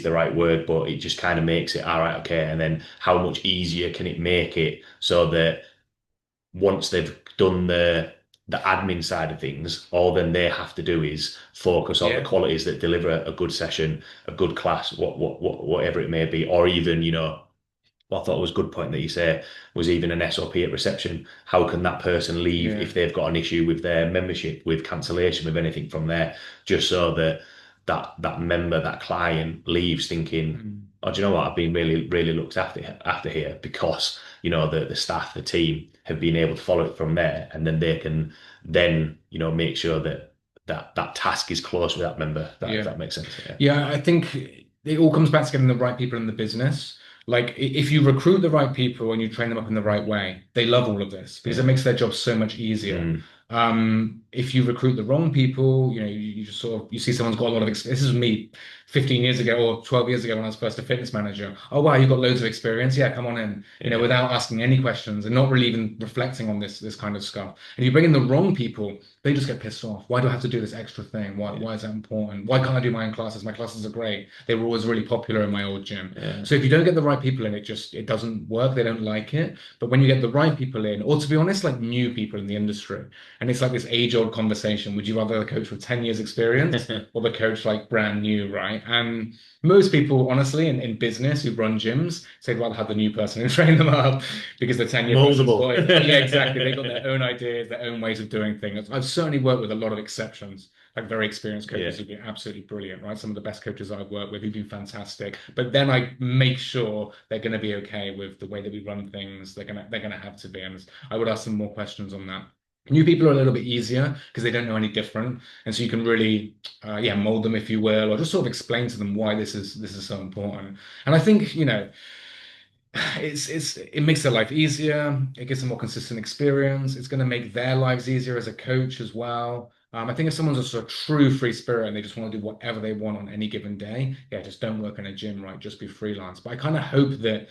the right word, but it just kind of makes it all right, okay. And then how much easier can it make it so that once they've done the admin side of things, all then they have to do is focus on the yeah. qualities that deliver a good session, a good class, whatever it may be, or even, what I thought was a good point that you say was even an SOP at reception. How can that person leave Yeah. if they've got an issue with their membership, with cancellation, with anything from there, just so that that member, that client leaves thinking, Mm. oh, do you know what? I've been really, really looked after here because the staff, the team have been able to follow it from there, and then they can then make sure that that task is close with that member. If Yeah. that makes sense. Yeah. Yeah, I think it all comes back to getting the right people in the business. Like if you recruit the right people and you train them up in the right way, they love all of this because it Yeah. makes their job so much easier. Mm, If you recruit the wrong people, you just sort of you see someone's got a lot of experience. This is me 15 years ago or 12 years ago when I was first a fitness manager. Oh wow, you've got loads of experience. Yeah, come on in. yeah. Without asking any questions and not really even reflecting on this kind of stuff. And you bring in the wrong people, they just get pissed off. Why do I have to do this extra thing? Why Yeah. why is that important? Why can't I do my own classes? My classes are great. They were always really popular in my old gym. Yeah. So if you don't get the right people in, it doesn't work. They don't like it. But when you get the right people in, or to be honest, like new people in the industry, and it's like this age-old conversation. Would you rather the coach with 10 years experience or the coach like brand new, right? And most people, honestly, in business who run gyms, say they'd rather have the new person and train them up because the 10-year person's Moldable. got it. Yeah, exactly. They've got their own ideas, their own ways of doing things. I've certainly worked with a lot of exceptions, like very experienced Yeah. coaches who've been absolutely brilliant, right? Some of the best coaches I've worked with who've been fantastic. But then I make sure they're going to be okay with the way that we run things. They're gonna have to be, and I would ask them more questions on that. New people are a little bit easier because they don't know any different, and so you can really, yeah, mold them if you will, or just sort of explain to them why this is so important. And I think it makes their life easier. It gives them more consistent experience. It's going to make their lives easier as a coach as well. I think if someone's a sort of true free spirit and they just want to do whatever they want on any given day, yeah, just don't work in a gym, right? Just be freelance. But I kind of hope that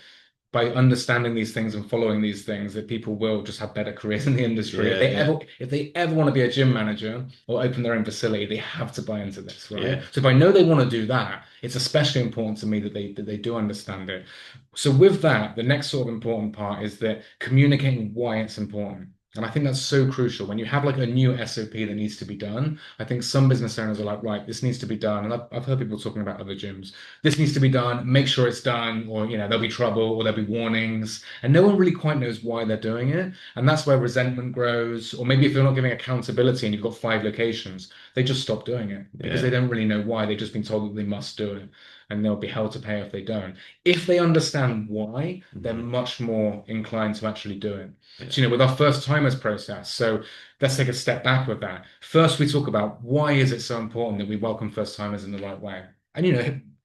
by understanding these things and following these things that people will just have better careers in the industry. Yeah, yeah, If they ever want to be a gym manager or open their own facility, they have to buy into this, right? yeah, So if I know they want to do that, it's especially important to me that they do understand it. So with that, the next sort of important part is that communicating why it's important. And I think that's so crucial. When you have like a new SOP that needs to be done, I think some business owners are like, right, this needs to be done. And I've heard people talking about other gyms. This needs to be done, make sure it's done, or there'll be trouble or there'll be warnings. And no one really quite knows why they're doing it. And that's where resentment grows. Or maybe if you're not giving accountability and you've got 5 locations, they just stop doing it because they yeah. don't really know why. They've just been told that they must do it. And they'll be held to pay if they don't. If they understand why, they're Mhm. much more inclined to actually do it. Yeah, So, with our first timers process, so let's take a step back with that. First, we talk about why is it so important that we welcome first timers in the right way? And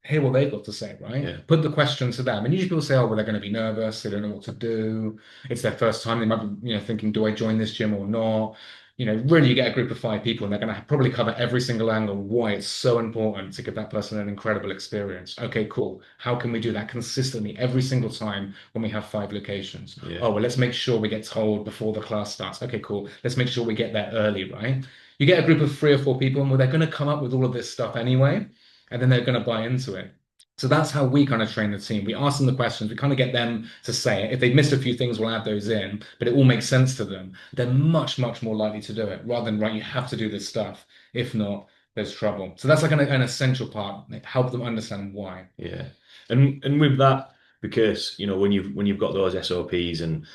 hear what they've got to say, right? yeah, Put the question to them. And usually people say, oh, well, they're going to be nervous, they don't know what to do. It's their first time. They might be, thinking, do I join this gym or not? Really you get a group of 5 people and they're going to probably cover every single angle why it's so important to give that person an incredible experience. Okay, cool. How can we do that consistently every single time when we have 5 locations? yeah, Oh, well, let's make sure we get told before the class starts. Okay, cool. Let's make sure we get there early, right? You get a group of 3 or 4 people and well, they're going to come up with all of this stuff anyway, and then they're going to buy into it. So that's how we kind of train the team. We ask them the questions, we kind of get them to say it. If they've missed a few things, we'll add those in, but it all makes sense to them. They're much, much more likely to do it rather than, right, you have to do this stuff. If not, there's trouble. So that's like an essential part. Help them understand why. yeah. And with that, because when you've got those SOPs and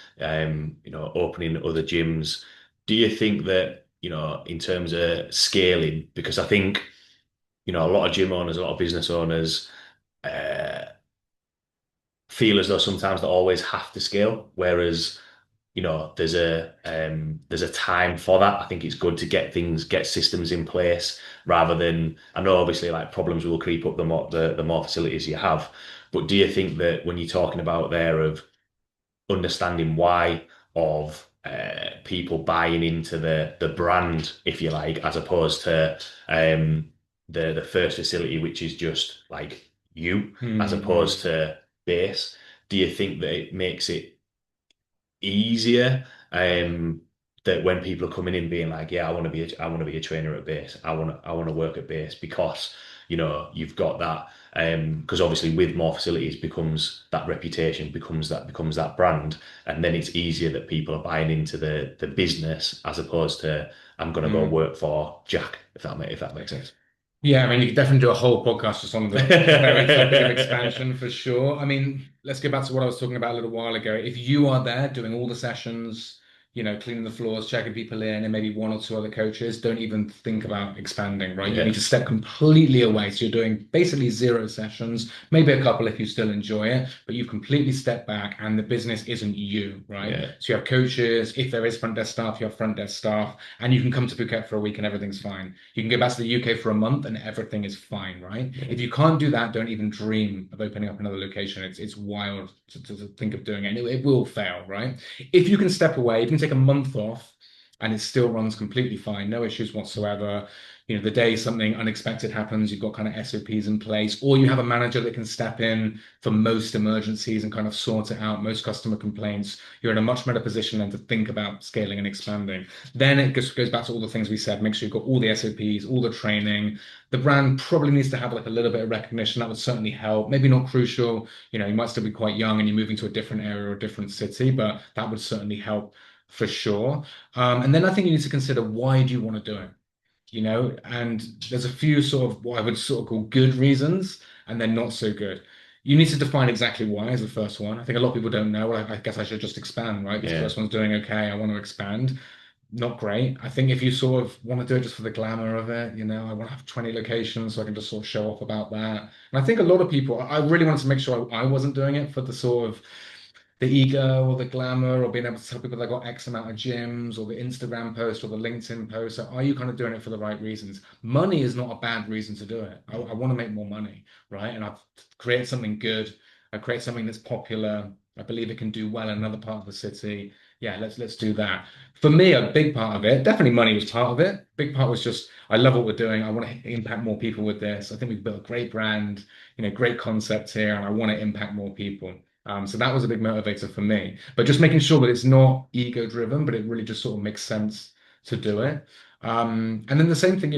opening other gyms, do you think that in terms of scaling? Because I think a lot of gym owners, a lot of business owners uh, feel as though sometimes they always have to scale, whereas there's a time for that. I think it's good to get systems in place rather than I know obviously like problems will creep up the more facilities you have. But do you think that when you're talking about there of understanding why of people buying into the brand, if you like, as opposed to the first facility, which is just like you, as opposed Hmm. to base, do you think that it makes it easier that when people are coming in being like, yeah, I want to be a trainer at base. I want to work at base because you've got that because obviously with more facilities becomes that reputation becomes that brand and then it's easier that people are buying into the business as opposed to I'm going to go Hmm. work for Jack if that makes sense. Yeah, I mean, you could definitely do a whole podcast just on the very topic of expansion for sure. I mean, let's go back to what I was talking about a little while ago. If you are there doing all the sessions, cleaning the floors, checking people in, and maybe 1 or 2 other coaches, don't even think about expanding, right? You need Yeah, to step completely away. So you're doing basically 0 sessions, maybe a couple if you still enjoy it, but you've completely stepped back and the business isn't you, right? yeah, So you have coaches. If there is front desk staff, you have front desk staff, and you can come to Phuket for a week and everything's fine. You can go back to the UK for a month and everything is fine, right? yeah, If you can't do that, don't even dream of opening up another location. It's wild to think of doing it. And it will fail, right? If you can step away, you can take a month off and it still runs completely fine, no issues whatsoever. The day something unexpected happens, you've got kind of SOPs in place, or you have a manager that can step in for most emergencies and kind of sort it out, most customer complaints. You're in a much better position then to think about scaling and expanding. Then it just goes back to all the things we said. Make sure you've got all the SOPs, all the training. The brand probably needs to have like a little bit of recognition. That would certainly help. Maybe not crucial. You might still be quite young and you're moving to a different area or a different city, but that would certainly help for sure. And then I think you need to consider why do you want to do it? And there's a few sort of what I would sort of call good reasons, and then not so good. You need to define exactly why is the first one. I think a lot of people don't know. Well, I guess I should just expand, right? This yeah, first one's doing okay. I want to expand. Not great. I think if you sort of want to do it just for the glamour of it, I want to have 20 locations so I can just sort of show off about that. And I think a lot of people, I really wanted to make sure I wasn't doing it for the sort of the ego or the glamour or being able to tell people they got X amount of gyms or the Instagram post or the LinkedIn post. So are you kind of doing it for the right reasons? Money is not a bad reason to do it. I want to make more money, right? And I've created something good. I create something that's popular. I believe it can do well in another part of the city. Yeah, let's do that. For me, a big part of it, definitely money was part of it. Big part was just I love what we're doing. I want to impact more people with this. I think we've built a great brand, great concept here, and I want to impact more people. So that was a big motivator for me. But just making sure that it's not ego driven, but it really just sort of makes sense to do it. And then the same thing,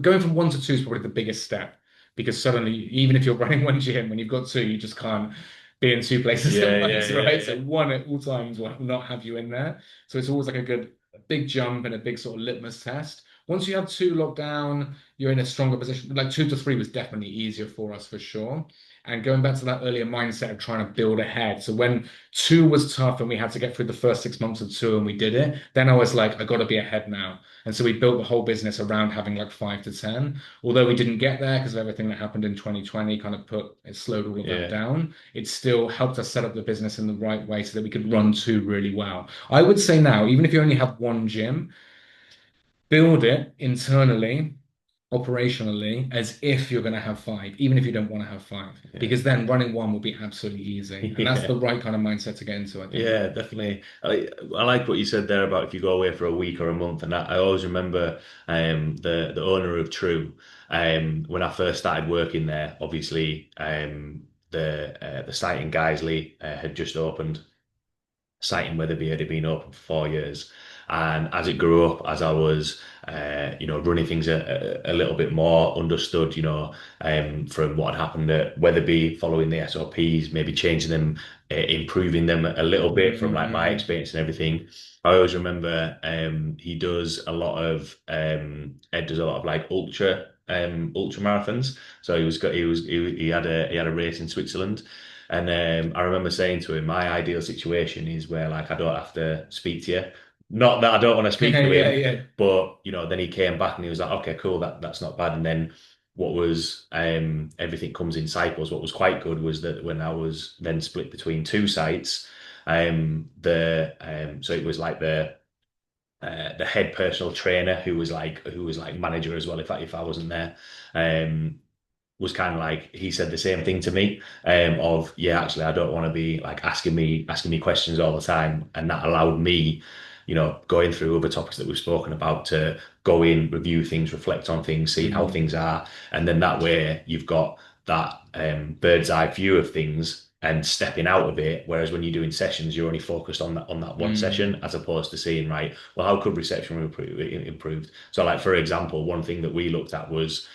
going from one to two is probably the biggest step because suddenly, even if you're running one gym, when you've got two, you just can't be in two places at Yeah, yeah, once, yeah, right? yeah. So one at all times will not have you in there. So it's always like a big jump and a big sort of litmus test. Once you have two locked down, you're in a stronger position. Like two to three was definitely easier for us for sure. And going back to that earlier mindset of trying to build ahead. So when two was tough and we had to get through the first 6 months of two and we did it, then I was like, I got to be ahead now. And so we built the whole business around having like 5 to 10. Although we didn't get there because of everything that happened in 2020, kind of it slowed all of that Yeah. down. It still helped us set up the business in the right way so that we could run two really well. I would say now, even if you only have one gym, build it internally, operationally, as if you're going to have five, even if you don't want to have five, Yeah. because then running one will be absolutely easy. And that's Yeah. the right kind of mindset to get into, I think. Yeah, definitely. I like what you said there about if you go away for a week or a month, and I always remember the owner of True when I first started working there. Obviously, the site in Guiseley had just opened. Site in Wetherby had been open for 4 years, and as it grew up, as I was running things a little bit more, understood from what had happened at Wetherby, following the SOPs, maybe changing them, improving them a little bit from like my Mm, experience and everything. I always remember Ed does a lot of like ultra marathons. So he had a race in Switzerland, and I remember saying to him, my ideal situation is where like I don't have to speak to you. Not that I don't want to speak to yeah, him, yeah. but then he came back and he was like, okay, cool, that's not bad. And then what was everything comes in cycles. What was quite good was that when I was then split between two sites, the so it was like the head personal trainer who was like manager as well if I wasn't there. Was kind of like he said the same thing to me of yeah, actually I don't want to be like asking me questions all the time, and that allowed me going through other topics that we've spoken about to go in, review things, reflect on things, see how Mm, things are, and then that way you've got that bird's eye view of things and stepping out of it. Whereas when you're doing sessions, you're only focused on that one mm, session, as opposed to seeing, right, well, how could reception improved? So like for example, one thing that we looked at was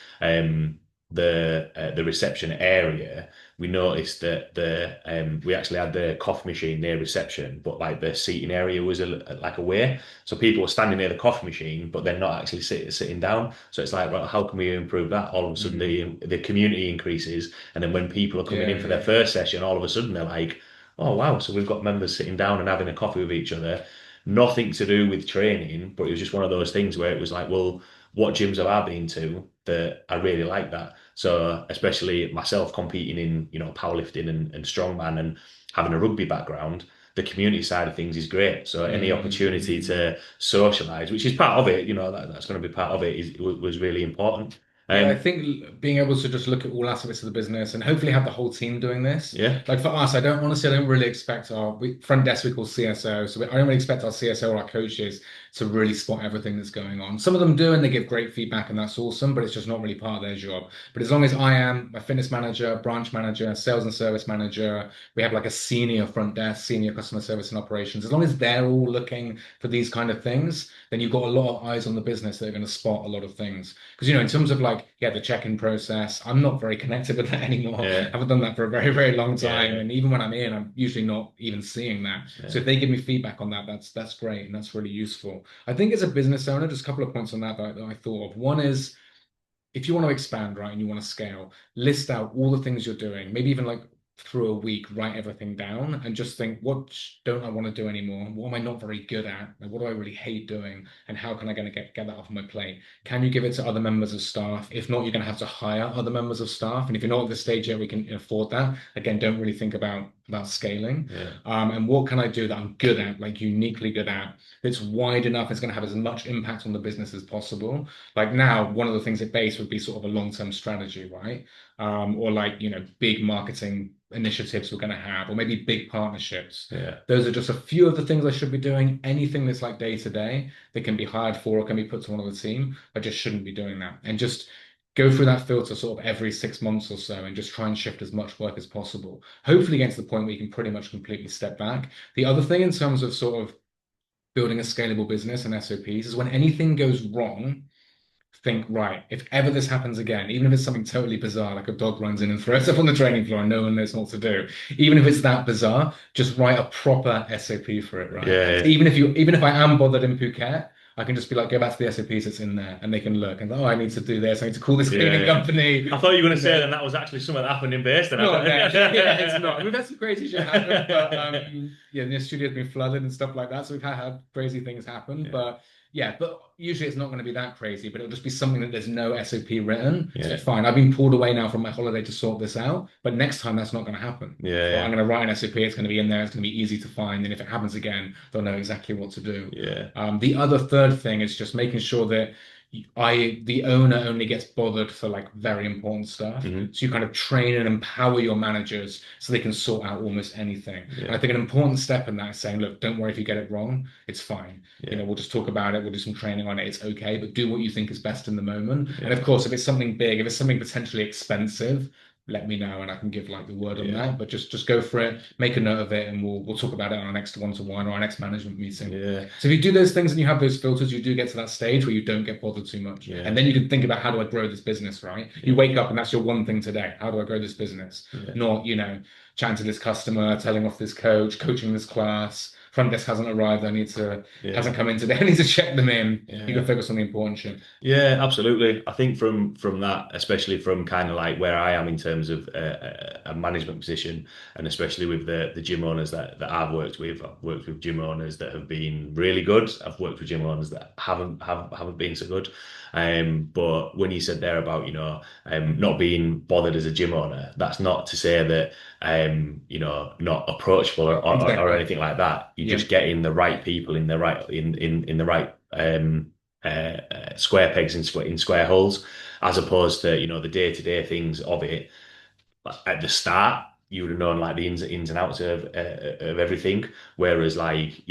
the reception area. We noticed that the we actually had the coffee machine near reception, but like the seating area was like away, so people were standing near the coffee machine, but they're not actually sitting down. So it's like, well, how can we improve that? All of a sudden, mm. the community increases, and then when people are coming in Yeah, for their yeah. first session, all of a sudden they're like, oh wow, so we've got members sitting down and having a coffee with each other. Nothing to do with training, but it was just one of those things where it was like, well, what gyms have I been to that I really like that? So especially myself competing in, powerlifting and strongman and having a rugby background, the community side of things is great. So any Mm, opportunity mm. to socialize, which is part of it, that's going to be part of it, was really important. Yeah, I Um, think being able to just look at all aspects of the business and hopefully have the whole team doing this. yeah, Like for us, I don't honestly, I don't really expect front desk we call CSO. So I don't really expect our CSO or our coaches to really spot everything that's going on. Some of them do and they give great feedback and that's awesome, but it's just not really part of their job. But as long as I am a fitness manager, branch manager, sales and service manager, we have like a senior front desk, senior customer service and operations. As long as they're all looking for these kind of things, then you've got a lot of eyes on the business that are going to spot a lot of things. Because, in terms of like, yeah, the check-in process, I'm not very connected with that anymore. I yeah, haven't done that for a very, very long yeah, time. yeah, And even when I'm in, I'm usually not even seeing that. So yeah, if they give me feedback on that, that's great and that's really useful. I think as a business owner, just a couple of points on that I thought of. One is if you want to expand, right, and you want to scale, list out all the things you're doing, maybe even like through a week, write everything down and just think, what don't I want to do anymore? What am I not very good at? Like, what do I really hate doing? And how can I gonna get that off my plate? Can you give it to other members of staff? If not, you're gonna have to hire other members of staff. And if you're not at the stage yet, we can afford that. Again, don't really think about scaling. yeah, And what can I do that I'm good at, like uniquely good at, that's wide enough, it's going to have as much impact on the business as possible. Like now, one of the things at base would be sort of a long-term strategy, right? Or like, big marketing initiatives we're going to have, or maybe big partnerships. yeah, Those are just a few of the things I should be doing. Anything that's like day to day that can be hired for or can be put to one of the team, I just shouldn't be doing that. And just go through that filter sort of every 6 months or so and just try and shift as much work as possible. Hopefully get to the point where you can pretty much completely step back. The other thing in terms of sort of building a scalable business and SOPs is when anything goes wrong, think, right, if ever this happens again, even if it's something totally bizarre, like a dog runs in and throws up on the training floor and no one knows what to do, even if it's that bizarre, just write a proper SOP for it, right? So Yeah, even if I am bothered in Phuket, I can just be like, go back to the SOPs that's in there and they can look and, oh, I need to do this. I need to call this cleaning yeah. company. I thought you were going to You say know, then that was actually something that happened in base. Then not there. Yeah, it's not. We've I... had some crazy shit happen, but yeah, the studio's been flooded and stuff like that. So we've had crazy things happen, Yeah, but yeah, but usually it's not going to be that crazy, but it'll just be something that there's no SOP written. So yeah, fine. I've been pulled away now from my holiday to sort this out, but next time that's not going to happen. yeah, So I'm yeah, going to write an SOP. It's going to be in there. It's going to be easy to find, and if it happens again, they'll know exactly what to do. yeah. The other third thing is just making sure that the owner only gets bothered for like very important stuff. Hmm. So you kind of train and empower your managers so they can sort out almost anything. And I Yeah, think an important step in that is saying, look, don't worry if you get it wrong. It's fine. yeah, We'll just talk about it. We'll do some training on it. It's okay, but do what you think is best in the moment. And yeah, of course, if it's something big, if it's something potentially expensive, let me know and I can give like the word on yeah, that. But just go for it, make a note of it, and we'll talk about it on our next one-to-one or our next management meeting. yeah, So if you do those things and you have those filters, you do get to that stage where you don't get bothered too much. And yeah, then you can think about how do I grow this business, right? You yeah, wake up and that's your one thing today. How do I grow this business? yeah, Not, chatting to this customer, telling off this coach, coaching this class. Front desk hasn't arrived. yeah, Hasn't come in today. I need to check them in. You can yeah. focus on the important shit. Yeah, absolutely. I think from that, especially from kind of like where I am in terms of a management position, and especially with the gym owners that I've worked with gym owners that have been really good. I've worked with gym owners that haven't been so good. But when you said there about not being bothered as a gym owner, that's not to say that not approachable or Exactly. anything like that. You're Yeah. just getting the right people in the right in the right square pegs in square holes, as opposed to the day-to-day things of it. At the start, you would have known like the ins and outs of everything, whereas like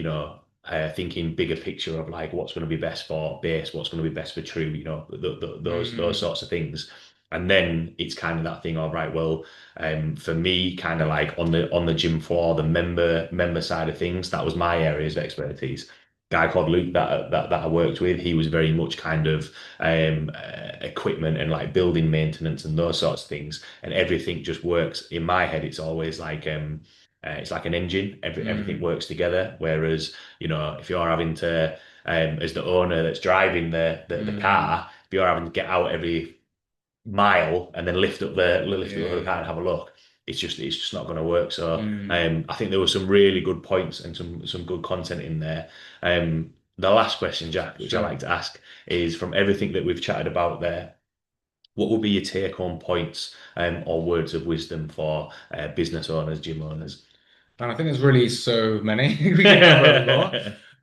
thinking bigger picture of like what's going to be best for base, what's going to be best for true, those Mm, sorts of things. And then it's kind of that thing of right, well, for me, kind of like on the gym floor, the member side of things, that was my areas of expertise. Guy called Luke that I worked with, he was very much kind of equipment and like building maintenance and those sorts of things, and everything just works in my head. It's always like it's like an engine. Everything mm, works together. Whereas if you're having to as the owner that's driving the mm. car, if you're having to get out every mile and then lift up the Yeah. car and have a look, it's just not going to work. So Mm. I think there were some really good points and some good content in there. The last question, Jack, which I Sure. like to ask, is from everything that we've chatted about there, what would be your take-home points or words of wisdom for business owners, gym owners? And I think there's really so many. We can cover a lot.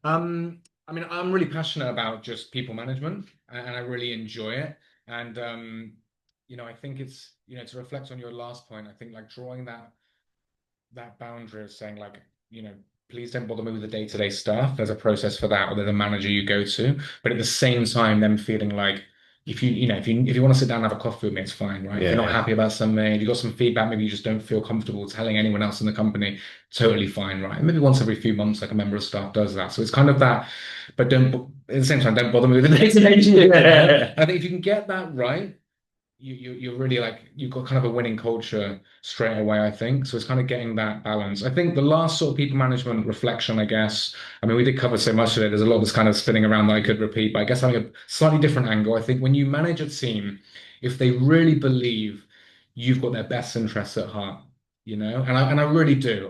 I'm really passionate about just people management and I really enjoy it. And I think it's, to reflect on your last point, I think like drawing that boundary of saying like, please don't bother me with the day-to-day stuff. There's a process for that, or there's a manager you go to. But at the same time, them feeling like if you want to sit down and have a coffee with me, it's fine, right? If you're not Yeah, happy about something, if you've got some feedback, maybe you just don't feel comfortable telling anyone else in the company, totally fine, right? And maybe once every few months, like a member of staff does that. So it's kind of that, but don't at the same time, don't bother me with the day-to-day shit. yeah. I think if you can get that right, you're really like you've got kind of a winning culture straight away, I think. So it's kind of getting that balance. I think the last sort of people management reflection, I guess. I mean, we did cover so much of it. There's a lot that's kind of spinning around that I could repeat, but I guess having a slightly different angle. I think when you manage a team, if they really believe you've got their best interests at heart, and I really do.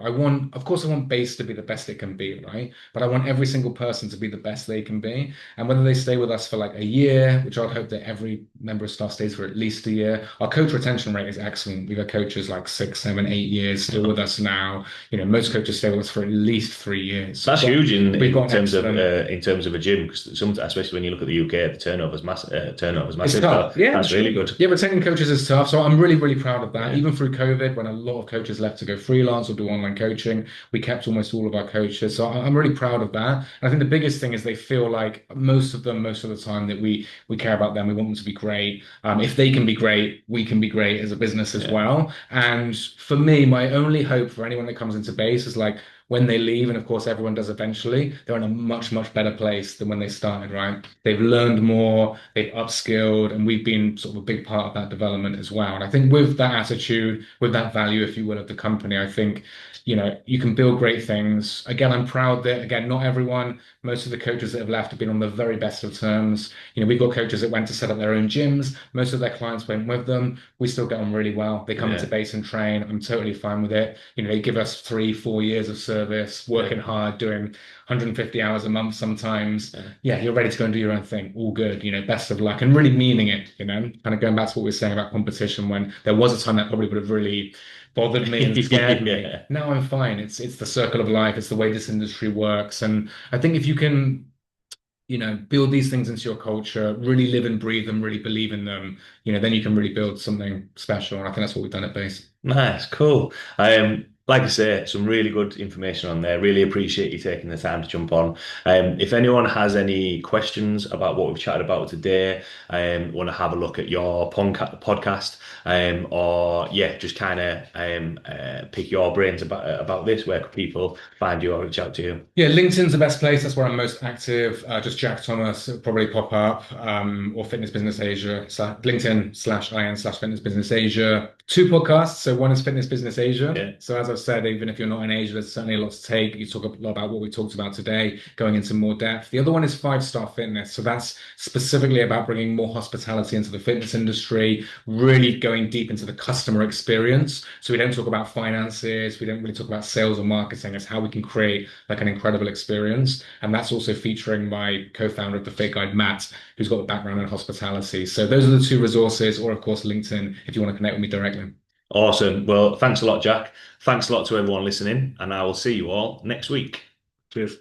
Of course, I want base to be the best it can be, right? But I want every single person to be the best they can be. And whether they stay with us for like a year, which I'd hope that every member of staff stays for at least a year. Our coach retention rate is excellent. We've had coaches like 6, 7, 8 years still with us now. Most coaches stay with us for at least 3 years. So That's huge in, we've got in an terms of excellent. a gym, because especially when you look at the UK, the turnover's It's massive. So tough. Yeah, that's sure. really good. Yeah, retaining coaches is tough. So I'm really, really proud of that. Yeah, Even through COVID, when a lot of coaches coaches left to go freelance or do online coaching. We kept almost all of our coaches. So I'm really proud of that. And I think the biggest thing is they feel like most of them, most of the time that we care about them. We want them to be great. If they can be great, we can be great as a business as Yeah. well. And for me, my only hope for anyone that comes into base is like when they leave, and of course everyone does eventually, they're in a much, much better place than when they started, right? They've learned more, they've upskilled, and we've been sort of a big part of that development as well. And I think with that attitude, with that value, if you will, of the company, I think, you can build great things. Again, I'm proud that, again, not everyone, most of the coaches that have left have been on the very best of terms. We've got coaches that went to set up their own gyms. Most of their clients went with them. We still get on really well. They come into Yeah. base and train. I'm totally fine with it. They give us 3, 4 years of service, working Yeah. hard, doing 150 hours a month sometimes. Yeah. Yeah, you're ready to go and do your own thing. All good. Best of luck and really meaning it, kind of going back to what we were saying about competition when there was a time that probably would have really bothered me and scared me. Yeah. Now I'm fine. It's the circle of life. It's the way this industry works. And I think if you can build these things into your culture, really live and breathe them, really believe in them, then you can really build something special. And I think that's what we've done at Base. Nice, cool. Like I say, some really good information on there. Really appreciate you taking the time to jump on. If anyone has any questions about what we've chatted about today, want to have a look at your podcast, or yeah, just kind of pick your brains about this, where could people find you or reach out to you? Yeah, LinkedIn's the best place. That's where I'm most active. Just Jack Thomas, it'll probably pop up, or Fitness Business Asia, LinkedIn/IN/Fitness Business Asia. Two podcasts. So one is Fitness Business Asia. Yeah, So as I've said, even if you're not in Asia, there's certainly a lot to take. You talk a lot about what we talked about today, going into more depth. The other one is Five-Star Fitness. So that's specifically about bringing more hospitality into the fitness industry, really going deep into the customer experience. So we don't talk about finances. We don't really talk about sales or marketing. It's how we can create like an incredible experience. And that's also featuring my co-founder of the Fake Guide, Matt, who's got a background in hospitality. So those are the two resources, or of course, LinkedIn, if you want to connect with me directly. awesome. Well, thanks a lot, Jack. Thanks a lot to everyone listening, and I will see you all next week. Cheers.